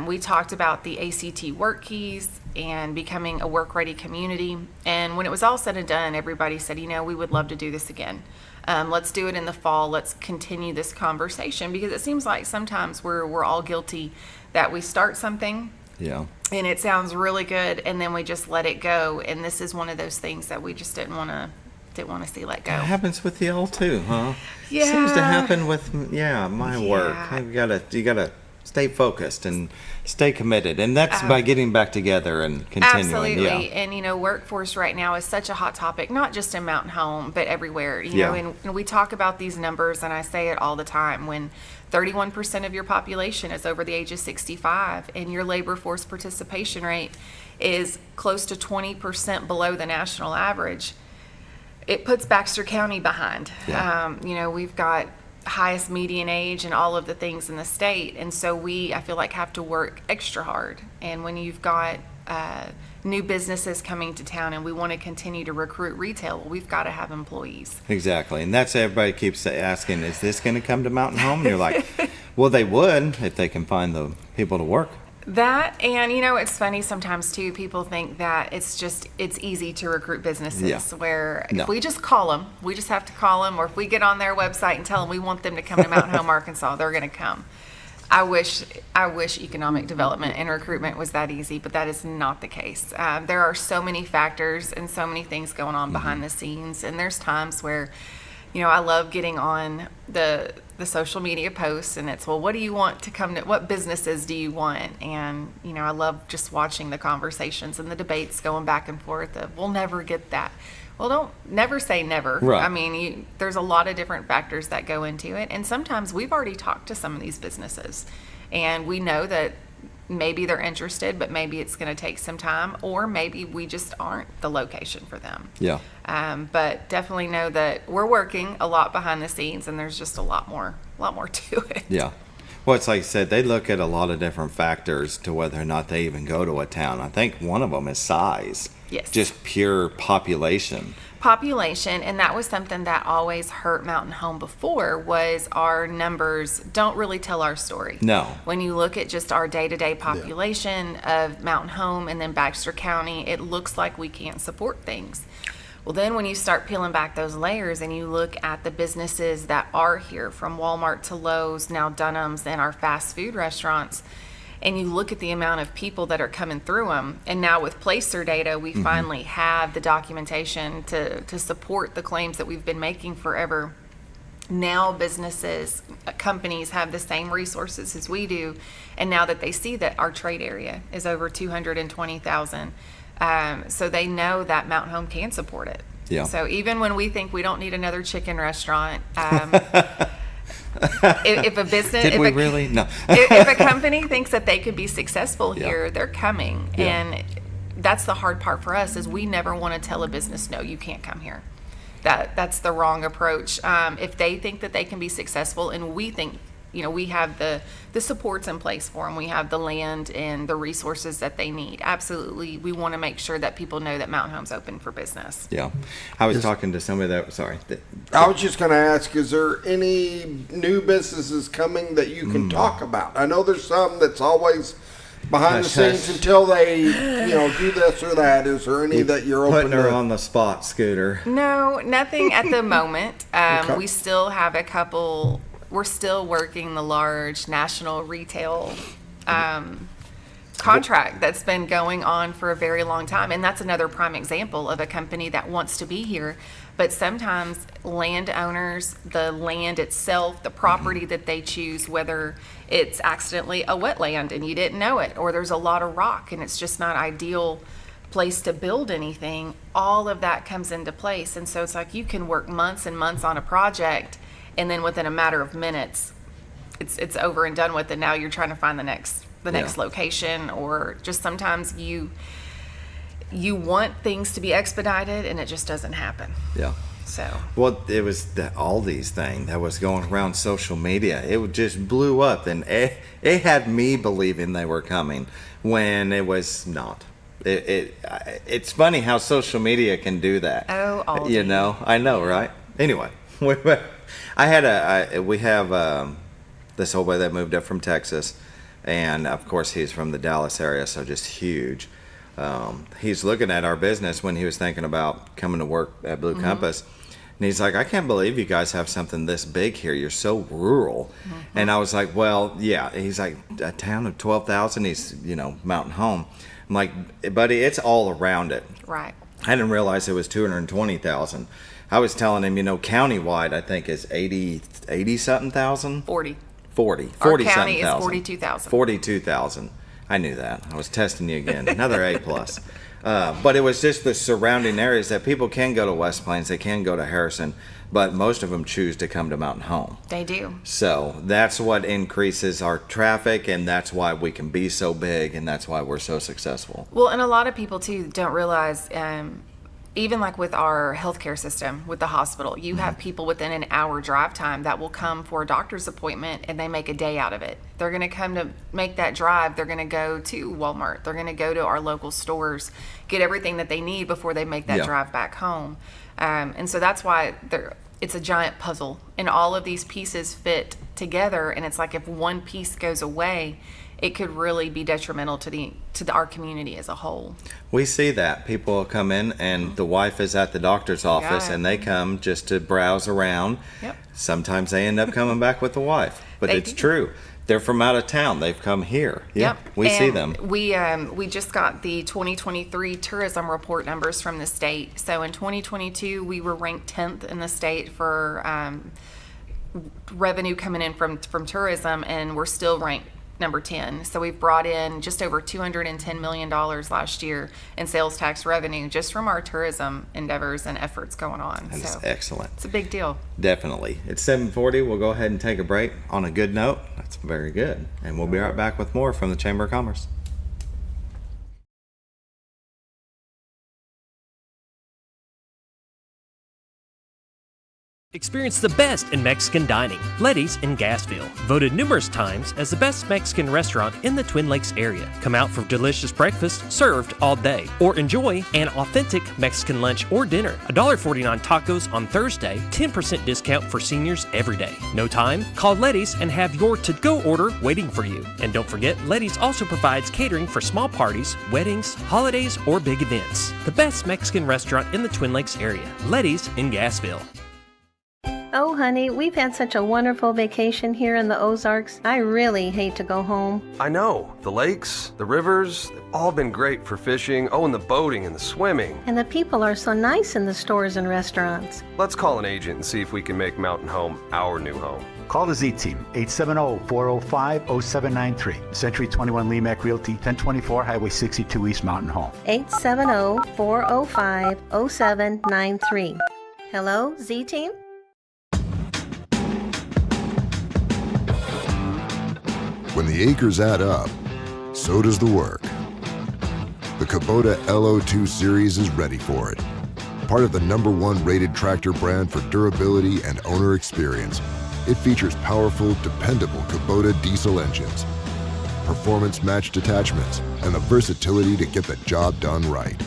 We talked about the ACT work keys and becoming a work-ready community. And when it was all said and done, everybody said, we would love to do this again. Let's do it in the fall. Let's continue this conversation, because it seems like sometimes we're all guilty that we start something. Yeah. And it sounds really good, and then we just let it go. And this is one of those things that we just didn't want to see let go. It happens with y'all too, huh? Yeah. Seems to happen with my work. You gotta stay focused and stay committed, and that's by getting back together and continuing. Absolutely. And workforce right now is such a hot topic, not just in Mountain Home, but everywhere. And we talk about these numbers, and I say it all the time. When 31% of your population is over the age of 65, and your labor force participation rate is close to 20% below the national average, it puts Baxter County behind. Yeah. We've got highest median age and all of the things in the state, and so I feel like have to work extra hard. And when you've got new businesses coming to town and we want to continue to recruit retail, we've got to have employees. Exactly. And that's, everybody keeps asking, is this going to come to Mountain Home? And you're like, well, they would if they can find the people to work. That, and it's funny sometimes too, people think that it's easy to recruit businesses where if we just call them, we just have to call them, or if we get on their website and tell them we want them to come to Mountain Home, Arkansas, they're going to come. I wish economic development and recruitment was that easy, but that is not the case. There are so many factors and so many things going on behind the scenes, and there's times where, I love getting on the social media posts, and it's, well, what do you want to come to? What businesses do you want? And I love just watching the conversations and the debates going back and forth of, we'll never get that. Well, don't never say never. Right. I mean, there's a lot of different factors that go into it, and sometimes we've already talked to some of these businesses, and we know that maybe they're interested, but maybe it's going to take some time, or maybe we just aren't the location for them. Yeah. But definitely know that we're working a lot behind the scenes, and there's just a lot more to it. Yeah. Well, it's like you said, they look at a lot of different factors to whether or not they even go to a town. I think one of them is size. Yes. Just pure population. Population, and that was something that always hurt Mountain Home before, was our numbers don't really tell our story. No. When you look at just our day-to-day population of Mountain Home and then Baxter County, it looks like we can't support things. Well, then when you start peeling back those layers and you look at the businesses that are here, from Walmart to Lowe's, now Dunham's, and our fast food restaurants, and you look at the amount of people that are coming through them, and now with Placer data, we finally have the documentation to support the claims that we've been making forever. Now businesses, companies have the same resources as we do, and now that they see that our trade area is over 220,000, so they know that Mountain Home can support it. Yeah. So even when we think we don't need another chicken restaurant, if a business, if a company thinks that they could be successful here, they're coming. Yeah. And that's the hard part for us, is we never want to tell a business, no, you can't come here. That's the wrong approach. If they think that they can be successful, and we think, we have the supports in place for them, we have the land and the resources that they need. Absolutely, we want to make sure that people know that Mountain Home's open for business. Yeah. I was talking to somebody I was just going to ask, is there any new businesses coming that you can talk about? I know there's some that's always behind the scenes until they, do this or that. Is there any that you're putting open her to? on the spot, Scooter? No, nothing at the moment. Okay. We still have a couple. We're still working the large national retail contract that's been going on for a very long time. And that's another prime example of a company that wants to be here. But sometimes landowners, the land itself, the property that they choose, whether it's accidentally a wetland and you didn't know it, or there's a lot of rock and it's just not ideal place to build anything, all of that comes into place. And so it's like you can work months and months on a project, and then within a matter of minutes, it's over and done with, and now you're trying to find the next location, or just sometimes you want things to be expedited and it just doesn't happen. Yeah. So. Well, it was the Aldi's thing that was going around social media. It just blew up, and it had me believing they were coming when it was not. It's funny how social media can do that. Oh, Aldi. I know, right? Anyway, we have this old boy that moved up from Texas, and of course he's from the Dallas area, so just huge. He's looking at our business when he was thinking about coming to work at Blue Compass, and he's like, I can't believe you guys have something this big here. You're so rural. And I was like, well, yeah. He's like, a town of 12,000. He's, Mountain Home. I'm like, buddy, it's all around it. Right. I didn't realize it was 220,000. I was telling him, countywide, I think is 80-something thousand. 40. 40 Our county something is thousand. 42,000. 42,000. I knew that. I was testing you again. Another A+. But it was just the surrounding areas that people can go to West Plains, they can go to Harrison, but most of them choose to come to Mountain Home. They do. So that's what increases our traffic, and that's why we can be so big, and that's why we're so successful. Well, and a lot of people too don't realize, even like with our healthcare system, with the hospital, you have people within an hour drive time that will come for a doctor's appointment, and they make a day out of it. They're going to come to make that drive. They're going to go to Walmart. They're going to go to our local stores, get everything that they need before they make that drive back home. And so that's why it's a giant puzzle, and all of these pieces fit together. And it's like if one piece goes away, it could really be detrimental to our community as a whole. We see that. People will come in and the wife is at the doctor's office and they come just to browse around. Yep. Sometimes they end up coming back with the wife, but it's true. They're from out of town. They've come here. Yep. We see them. We just got the 2023 tourism report numbers from the state. So in 2022, we were ranked 10th in the state for revenue coming in from tourism, and we're still ranked number 10. So we've brought in just over $210 million last year in sales tax revenue just from our tourism endeavors and efforts going on. That's so excellent. It's a big deal. Definitely. It's 7:40. We'll go ahead and take a break on a good note. That's very good. And we'll be right back with more from the Chamber of Commerce. Experience the best in Mexican dining. Letty's in Gassville, voted numerous times as the best Mexican restaurant in the Twin Lakes area. Come out for delicious breakfast served all day, or enjoy an authentic Mexican lunch or dinner. $1.49 tacos on Thursday, 10% discount for seniors every day. No time? Call Letty's and have your to-go order waiting for you. And don't forget, Letty's also provides catering for small parties, weddings, holidays, or big events. The best Mexican restaurant in the Twin Lakes area. Letty's in Gassville. Oh, honey, we've had such a wonderful vacation here in the Ozarks. I really hate to go home. I know. The lakes, the rivers, they've all been great for fishing. Oh, and the boating and the swimming. And the people are so nice in the stores and restaurants. Let's call an agent and see if we can make Mountain Home our new home. Call the Z-Team, 870-405-0793. Century 21 Lemac Realty, 1024 Highway 62 East Mountain Home. 870-405-0793. Hello, Z-Team? When the acres add up, so does the work. The Kubota LO2 series is ready for it. Part of the #1 rated tractor brand for durability and owner experience, it features powerful, dependable Kubota diesel engines, performance-matched attachments, and the versatility to get the job done right.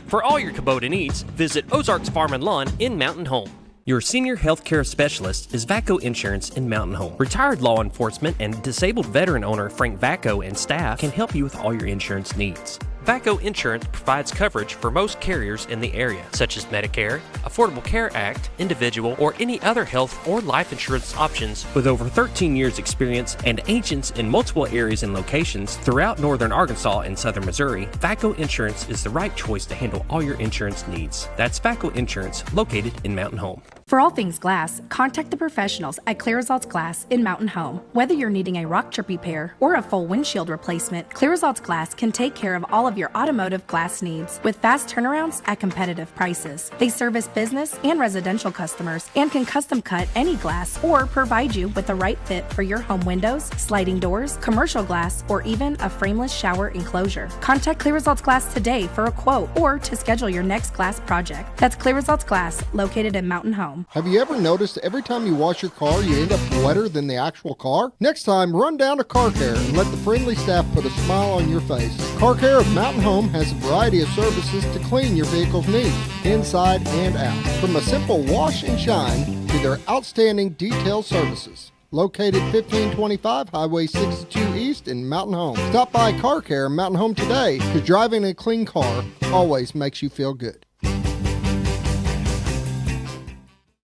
For all your Kubota needs, visit Ozarks Farm and Lawn in Mountain Home. Your senior healthcare specialist is VACO Insurance in Mountain Home. Retired law enforcement and disabled veteran owner Frank VACO and staff can help you with all your insurance needs. VACO Insurance provides coverage for most carriers in the area, such as Medicare, Affordable Care Act, individual, or any other health or life insurance options. With over 13 years experience and agents in multiple areas and locations throughout northern Arkansas and southern Missouri, VACO Insurance is the right choice to handle all your insurance needs. That's VACO Insurance, located in Mountain Home. For all things glass, contact the professionals at Clear Results Glass in Mountain Home. Whether you're needing a rock chip repair or a full windshield replacement, Clear Results Glass can take care of all of your automotive glass needs with fast turnarounds at competitive prices. They service business and residential customers and can custom cut any glass or provide you with the right fit for your home windows, sliding doors, commercial glass, or even a frameless shower enclosure. Contact Clear Results Glass today for a quote or to schedule your next glass project. That's Clear Results Glass, located in Mountain Home. Have you ever noticed every time you wash your car, you end up wetter than the actual car? Next time, run down to Car Care and let the friendly staff put a smile on your face. Car Care of Mountain Home has a variety of services to clean your vehicle's needs, inside and out. From a simple wash and shine to their outstanding detail services. Located 1525 Highway 62 East in Mountain Home. Stop by Car Care in Mountain Home today, because driving a clean car always makes you feel good.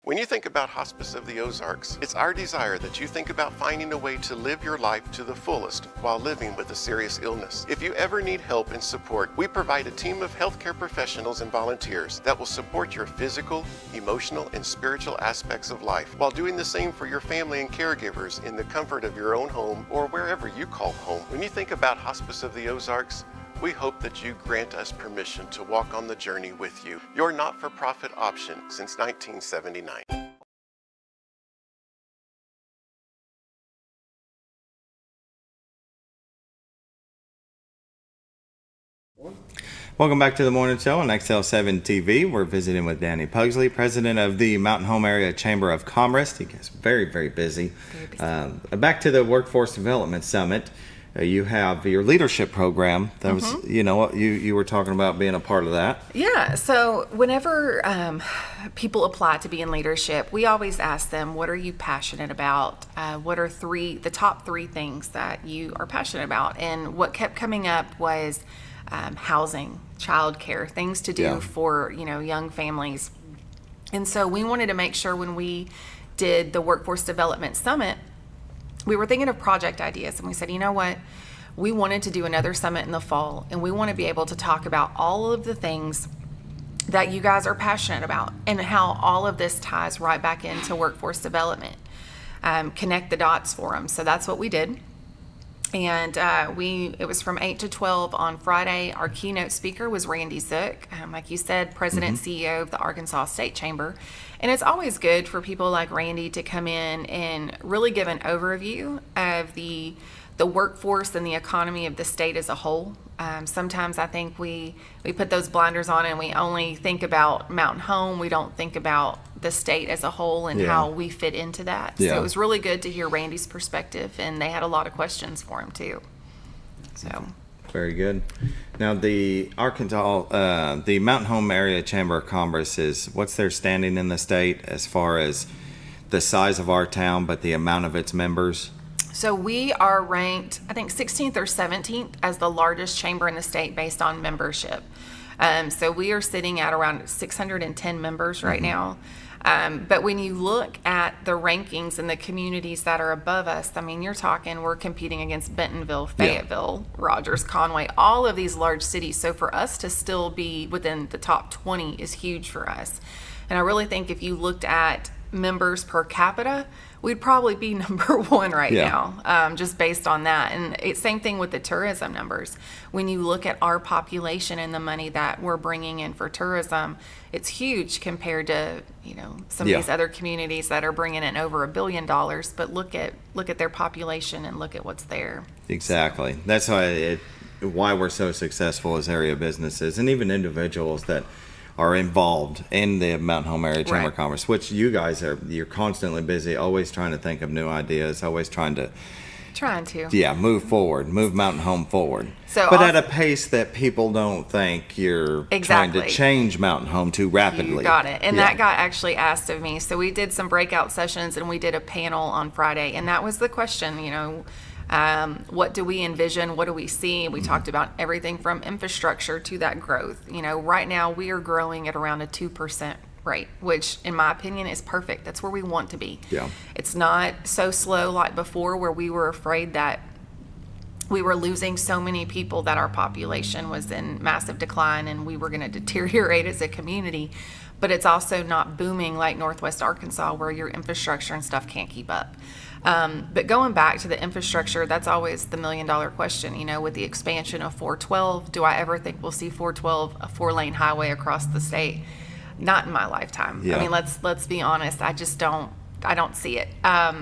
When you think about Hospice of the Ozarks, it's our desire that you think about finding a way to live your life to the fullest while living with a serious illness. If you ever need help and support, we provide a team of healthcare professionals and volunteers that will support your physical, emotional, and spiritual aspects of life while doing the same for your family and caregivers in the comfort of your own home or wherever you call home. When you think about Hospice of the Ozarks, we hope that you grant us permission to walk on the journey with you. Your not-for-profit option since 1979. Welcome back to the morning show on XL7-TV. We're visiting with Dani Pugsley, president of the Mountain Home Area Chamber of Commerce. He gets very, very busy. Back to the Workforce Development Summit. you have your leadership program. That was, you were talking about being a part of that. Yeah. So whenever people apply to be in leadership, we always ask them, what are you passionate about? What are the top three things that you are passionate about? And what kept coming up was housing, childcare, things to do for, young families. And so we wanted to make sure when we did the Workforce Development Summit, we were thinking of project ideas, and we said, you know what, we wanted to do another summit in the fall, and we want to be able to talk about all of the things that you guys are passionate about and how all of this ties right back into workforce development, connect the dots for them. So that's what we did. And it was from 8 to 12 on Friday. Our keynote speaker was Randy Zook, like you said, President CEO of the Arkansas State Chamber. And it's always good for people like Randy to come in and really give an overview of the workforce and the economy of the state as a whole. Sometimes I think we put those blinders on and we only think about Mountain Home. We don't think about the state as a whole and how we fit into that. So it was really good to hear Randy's perspective, and they had a lot of questions for him too. So very good. Now the Arkansas, the Mountain Home Area Chamber of Commerce what's their standing in the state as far as the size of our town, but the amount of its members? So we are ranked, I think, 16th or 17th as the largest chamber in the state based on membership. So we are sitting at around 610 members right now. But when you look at the rankings and the communities that are above us, I mean, you're talking, we're competing against Bentonville, Fayetteville, Rogers, Conway, all of these large cities. So for us to still be within the top 20 is huge for us. And I really think if you looked at members per capita, we'd probably be number one right now, just based on that. And it's same thing with the tourism numbers. When you look at our population and the money that we're bringing in for tourism, it's huge compared to some of these other communities that are bringing in over $1 billion. But look at their population and look at what's there. Exactly. That's why we're so successful as area businesses and even individuals that are involved in the Mountain Home Area Chamber of Commerce, which you guys you're constantly busy, always trying to think of new ideas, always trying to move forward, move Mountain Home forward. But at a pace that people don't think you're trying to change Mountain Home too rapidly. You got it. And that got actually asked of me. So we did some breakout sessions and we did a panel on Friday, and that was the question, what do we envision? What do we see? We talked about everything from infrastructure to that growth. Right now we are growing at around a 2% rate, which in my opinion is perfect. That's where we want to be. Yeah. It's not so slow like before where we were afraid that we were losing so many people that our population was in massive decline and we were going to deteriorate as a community. But it's also not booming like Northwest Arkansas where your infrastructure and stuff can't keep up. But going back to the infrastructure, that's always the $1 million question, with the expansion of 412, do I ever think we'll see 412, a 4-lane highway across the state? Not in my lifetime. I mean, let's be honest. I don't see it.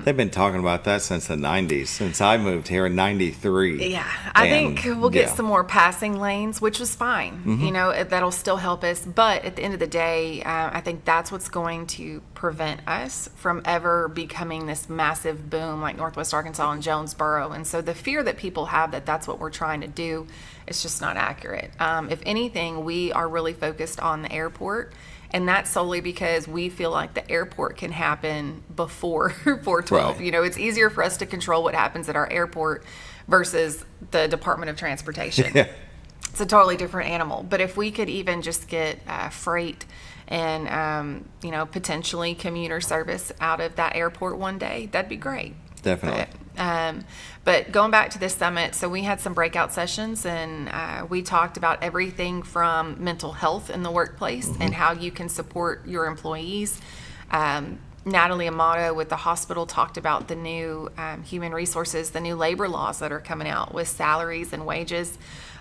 They've been talking about that since the 90s, since I moved here in 93. Yeah, I think we'll get some more passing lanes, which was fine. That'll still help us. But at the end of the day, I think that's what's going to prevent us from ever becoming this massive boom like Northwest Arkansas and Jonesboro. And so the fear that people have that that's what we're trying to do, it's just not accurate. If anything, we are really focused on the airport. And that's solely because we feel like the airport can happen before 412. Right. It's easier for us to control what happens at our airport versus the Department of Transportation. It's a totally different animal. But if we could even just get freight and, potentially commuter service out of that airport one day, that'd be great. Definitely. But going back to this summit, so we had some breakout sessions and we talked about everything from mental health in the workplace and how you can support your employees. Natalie Amato with the hospital talked about the new human resources, the new labor laws that are coming out with salaries and wages.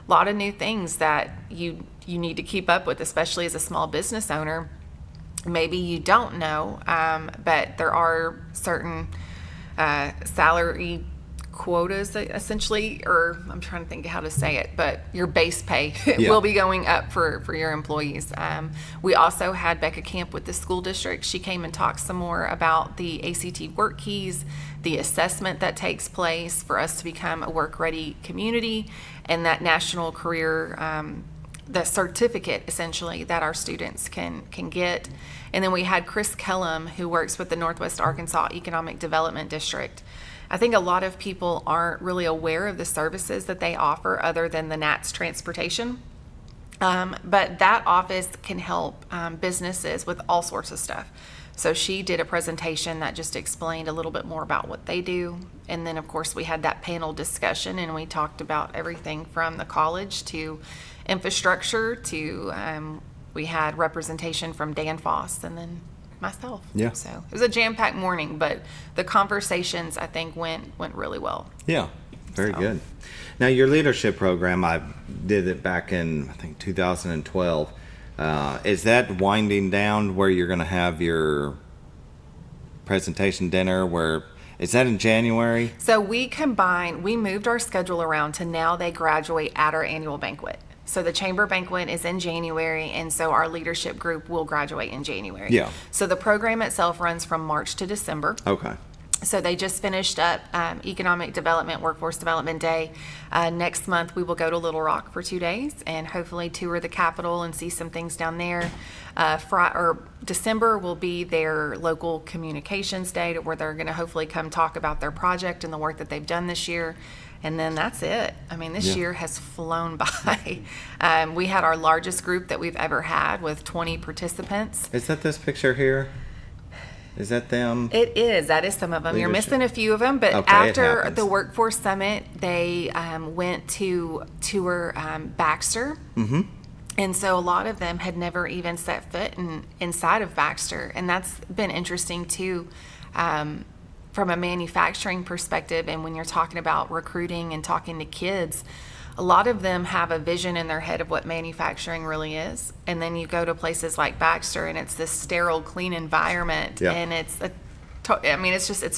A lot of new things that you need to keep up with, especially as a small business owner. Maybe you don't know, but there are certain salary quotas essentially, or I'm trying to think of how to say it, but your base pay Yeah. will be going up for your employees. We also had Becca Camp with the school district. She came and talked some more about the ACT work keys, the assessment that takes place for us to become a work-ready community, and that national career, the certificate essentially that our students can get. And then we had Chris Kellum, who works with the Northwest Arkansas Economic Development District. I think a lot of people aren't really aware of the services that they offer other than the NATS transportation. But that office can help businesses with all sorts of stuff. So she did a presentation that just explained a little bit more about what they do. And then, of course, we had that panel discussion, and we talked about everything from the college to infrastructure to we had representation from Dan Foss and then myself. Yeah. So it was a jam-packed morning, but the conversations I think went really well. Yeah, very good. Now your leadership program, I did it back in I think 2012. Is that winding down where you're going to have your presentation dinner? Where is that in January? So we moved our schedule around to now they graduate at our annual banquet. So the chamber banquet is in January, and so our leadership group will graduate in January. Yeah. So the program itself runs from March to December. Okay. So they just finished up Economic Development, Workforce Development Day. Next month we will go to Little Rock for 2 days and hopefully tour the Capitol and see some things down there. December will be their local communications day where they're going to hopefully come talk about their project and the work that they've done this year. And then that's it. I mean, this year has flown by. We had our largest group that we've ever had with 20 participants. Is that this picture here? Is that them? It is. That is some of them. Leadership. You're missing a few of them, but Okay, after the Workforce Summit, they went to tour Baxter. Mm-hmm. And so a lot of them had never even set foot inside of Baxter. And that's been interesting too. From a manufacturing perspective, and when you're talking about recruiting and talking to kids, a lot of them have a vision in their head of what manufacturing really is. And then you go to places like Baxter and it's this sterile, clean environment. Yeah. And it's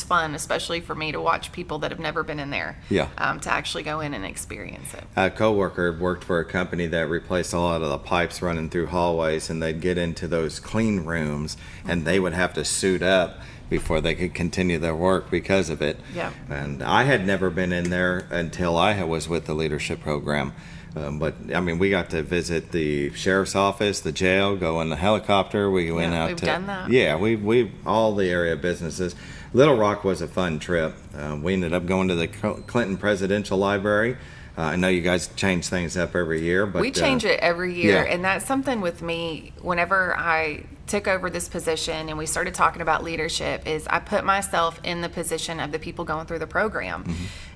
fun, especially for me to watch people that have never been in there. Yeah. To actually go in and experience it. A coworker worked for a company that replaced a lot of the pipes running through hallways, and they'd get into those clean rooms and they would have to suit up before they could continue their work because of it. Yeah. And I had never been in there until I was with the leadership program. But I mean, we got to visit the sheriff's office, the jail, go in the helicopter. We went out we've to. done that. Yeah, we all the area businesses. Little Rock was a fun trip. We ended up going to the Clinton Presidential Library. I know you guys change things up every year, but we change it every year, yeah. and that's something with me. Whenever I took over this position and we started talking about leadership, is I put myself in the position of the people going through the program,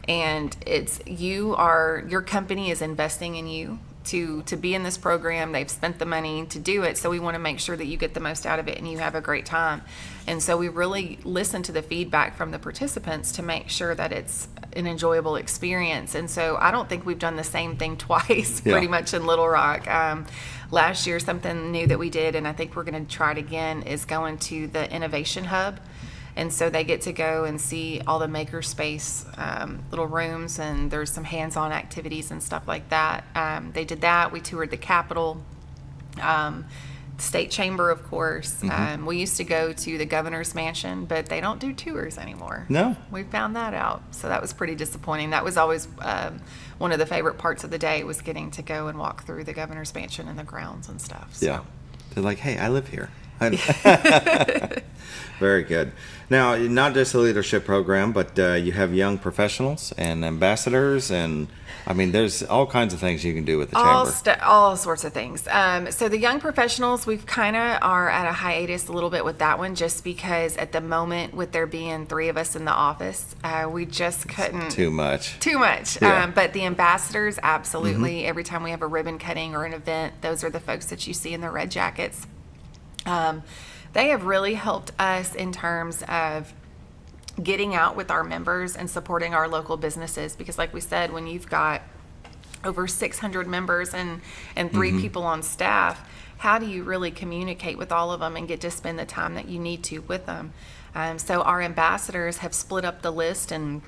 and it's your company is investing in you to be in this program. They've spent the money to do it, so we want to make sure that you get the most out of it and you have a great time. And so we really listen to the feedback from the participants to make sure that it's an enjoyable experience. And so I don't think we've done the same thing twice, pretty much in Little Rock. Last year, something new that we did, and I think we're going to try it again, is going to the Innovation Hub. And so they get to go and see all the makerspace little rooms, and there's some hands-on activities and stuff like that. They did that. We toured the Capitol, State Chamber, of course. We used to go to the governor's mansion, but they don't do tours anymore. No. We found that out. So that was pretty disappointing. That was always one of the favorite parts of the day, was getting to go and walk through the governor's mansion and the grounds and stuff. So. Yeah. They're like, hey, I live here. Very good. Now, not just the leadership program, but you have young professionals and ambassadors, and I mean, there's all kinds of things you can do with the chamber. All sorts of things. So the young professionals, we've kind of are at a hiatus a little bit with that one, just because at the moment, with there being 3 of us in the office, we just couldn't. Too much. Yeah. But the ambassadors, absolutely. Every time we have a ribbon cutting or an event, those are the folks that you see in the red jackets. They have really helped us in terms of getting out with our members and supporting our local businesses, because like we said, when you've got over 600 members and 3 people on staff, how do you really communicate with all of them and get to spend the time that you need to with them? So our ambassadors have split up the list and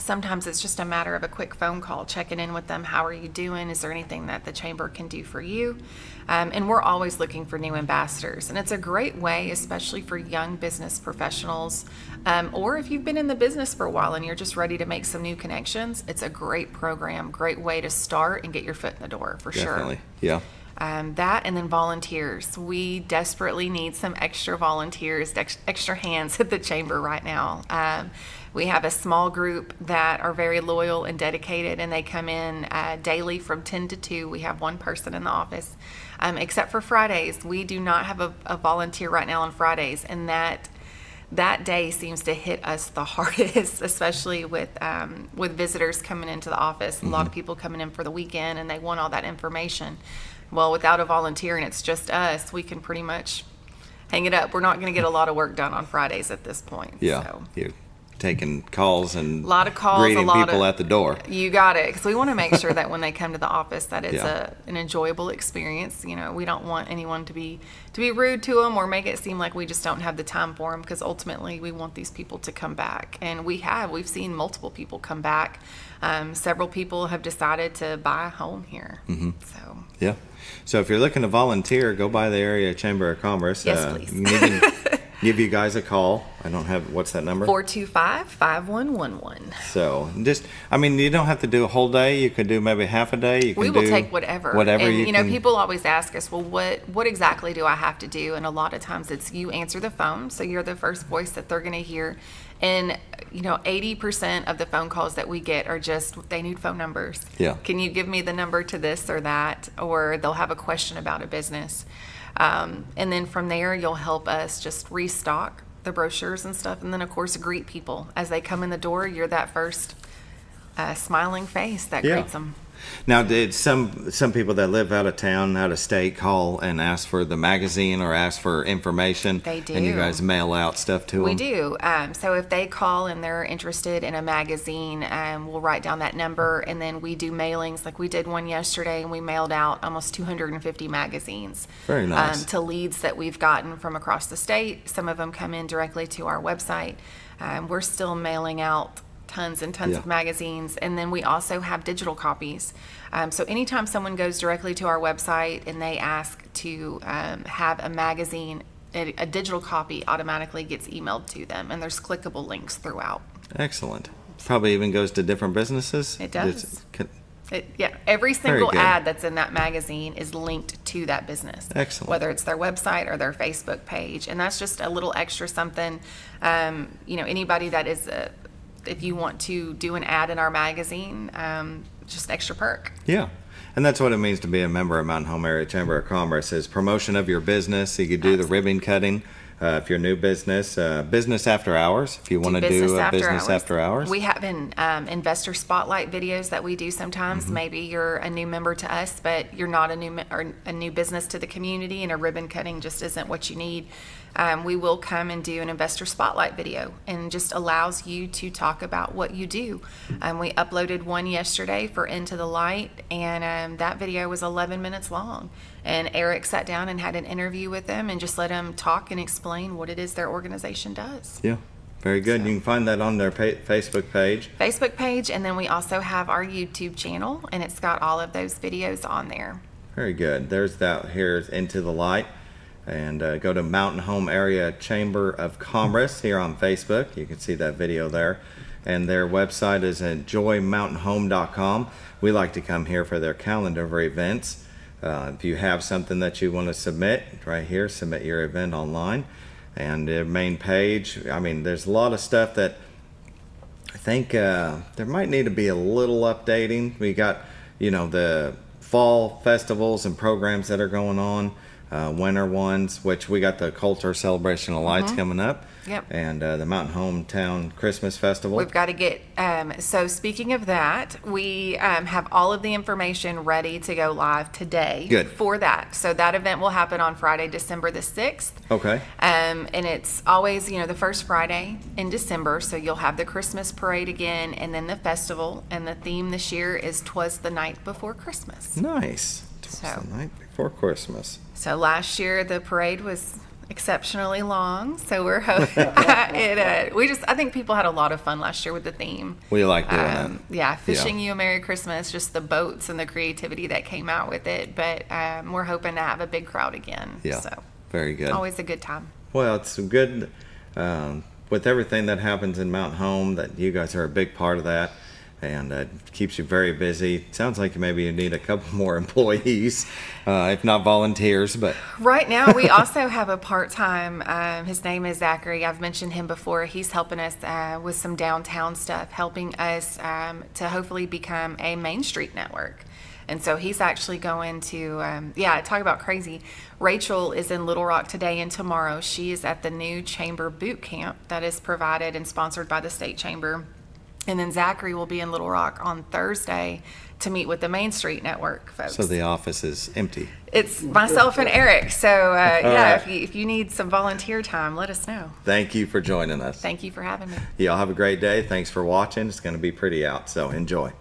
sometimes it's just a matter of a quick phone call, checking in with them. How are you doing? Is there anything that the chamber can do for you? And we're always looking for new ambassadors. And it's a great way, especially for young business professionals, or if you've been in the business for a while and you're just ready to make some new connections, it's a great program, great way to start and get your foot in the door for Definitely. sure. Yeah. That and then volunteers. We desperately need some extra volunteers, extra hands at the chamber right now. We have a small group that are very loyal and dedicated, and they come in daily from 10 to 2. We have one person in the office. Except for Fridays. We do not have a volunteer right now on Fridays, and that day seems to hit us the hardest, especially with visitors coming into the office. A lot of people coming in for the weekend, and they want all that information. Well, without a volunteer and it's just us, we can pretty much hang it up. We're not going to get a lot of work done on Fridays at this point. Yeah. So. You're taking calls and a lot of calls, greeting people at the door. You got it, because we want to make sure that when they come to the office that it's an enjoyable experience. You know, we don't want anyone to be rude to them or make it seem like we just don't have the time for them, because ultimately we want these people to come back, and we've seen multiple people come back. Several people have decided to buy a home here. So yeah. So if you're looking to volunteer, go by the area Chamber of Commerce. Yes, please. You can give you guys a call. I don't have, what's that number? 425-5111. So just, I mean, you don't have to do a whole day. You could do maybe half a day. We will take whatever. Whatever and, you know, people always ask us, well, what exactly do I have to do? And a lot of times it's you answer the phone, so you're the first voice that they're going to hear. And, 80% of the phone calls that we get are just, they need phone numbers. Yeah. Can you give me the number to this or that? Or they'll have a question about a business. And then from there, you'll help us just restock the brochures and stuff. And then, of course, greet people. As they come in the door, you're that first smiling face that greets them. Now, did some people that live out of town, out of state, call and ask for the magazine or ask for information? They do. And you guys mail out stuff to them? We do. So if they call and they're interested in a magazine, we'll write down that number, and then we do mailings. Like we did one yesterday, and we mailed out almost 250 magazines. Very nice. To leads that we've gotten from across the state. Some of them come in directly to our website. We're still mailing out tons and tons of magazines, and then we also have digital copies. So anytime someone goes directly to our website and they ask to have a magazine, a digital copy automatically gets emailed to them, and there's clickable links throughout. Excellent. Probably even goes to different businesses? It does. Every single ad that's in that magazine is linked to that business. Excellent. Whether it's their website or their Facebook page, and that's just a little extra something. Anybody that is if you want to do an ad in our magazine, just extra perk. Yeah. And that's what it means to be a member of Mountain Home Area Chamber of Commerce, is promotion of your business. You could do the ribbon cutting if you're a new business. Business after hours, if you want to do a business after hours. We have investor spotlight videos that we do sometimes. Maybe you're a new member to us, but you're not a new business to the community, and a ribbon cutting just isn't what you need. We will come and do an investor spotlight video, and just allows you to talk about what you do. We uploaded one yesterday for Into the Light, and that video was 11 minutes long. And Eric sat down and had an interview with them and just let them talk and explain what it is their organization does. Yeah, very good. So, you can find that on their Facebook page. And then we also have our YouTube channel, and it's got all of those videos on there. Very good. There's that. Here's Into the Light. And go to Mountain Home Area Chamber of Commerce here on Facebook. You can see that video there. And their website is at joymountainhome.com. We like to come here for their calendar for events. If you have something that you want to submit, right here, submit your event online. And their main page, I mean, there's a lot of stuff that I think there might need to be a little updating. We got, the fall festivals and programs that are going on. Winter ones, which we got the Coulter Celebration of Lights coming up. Yep. And the Mountain Hometown Christmas Festival. We've got to get, so speaking of that, we have all of the information ready to go live today. Good. For that. So that event will happen on Friday, December the 6th. Okay. And it's always, the first Friday in December. So you'll have the Christmas parade again, and then the festival. And the theme this year is 'Twas the Night Before Christmas. Nice. 'Twas the night before Christmas. So last year the parade was exceptionally long, so we're hoping I think people had a lot of fun last year with the theme. We like doing it. Yeah, Fishing You a Merry Christmas, just the boats and the creativity that came out with it, but we're hoping to have a big crowd again. Yeah, so very good. Always a good time. Well, it's good with everything that happens in Mountain Home, that you guys are a big part of that, and it keeps you very busy. Sounds like maybe you need a couple more employees, if not volunteers. But right now we also have a part-time, his name is Zachary. I've mentioned him before. He's helping us with some downtown stuff, helping us to hopefully become a Main Street network. And so he's actually going to, talk about crazy. Rachel is in Little Rock today and tomorrow. She is at the new Chamber boot camp that is provided and sponsored by the State Chamber. And then Zachary will be in Little Rock on Thursday to meet with the Main Street Network folks. So the office is empty. It's myself and Eric. So, right. if you need some volunteer time, let us know. Thank you for joining us. Thank you for having me. Y'all have a great day. Thanks for watching. It's going to be pretty out, so enjoy.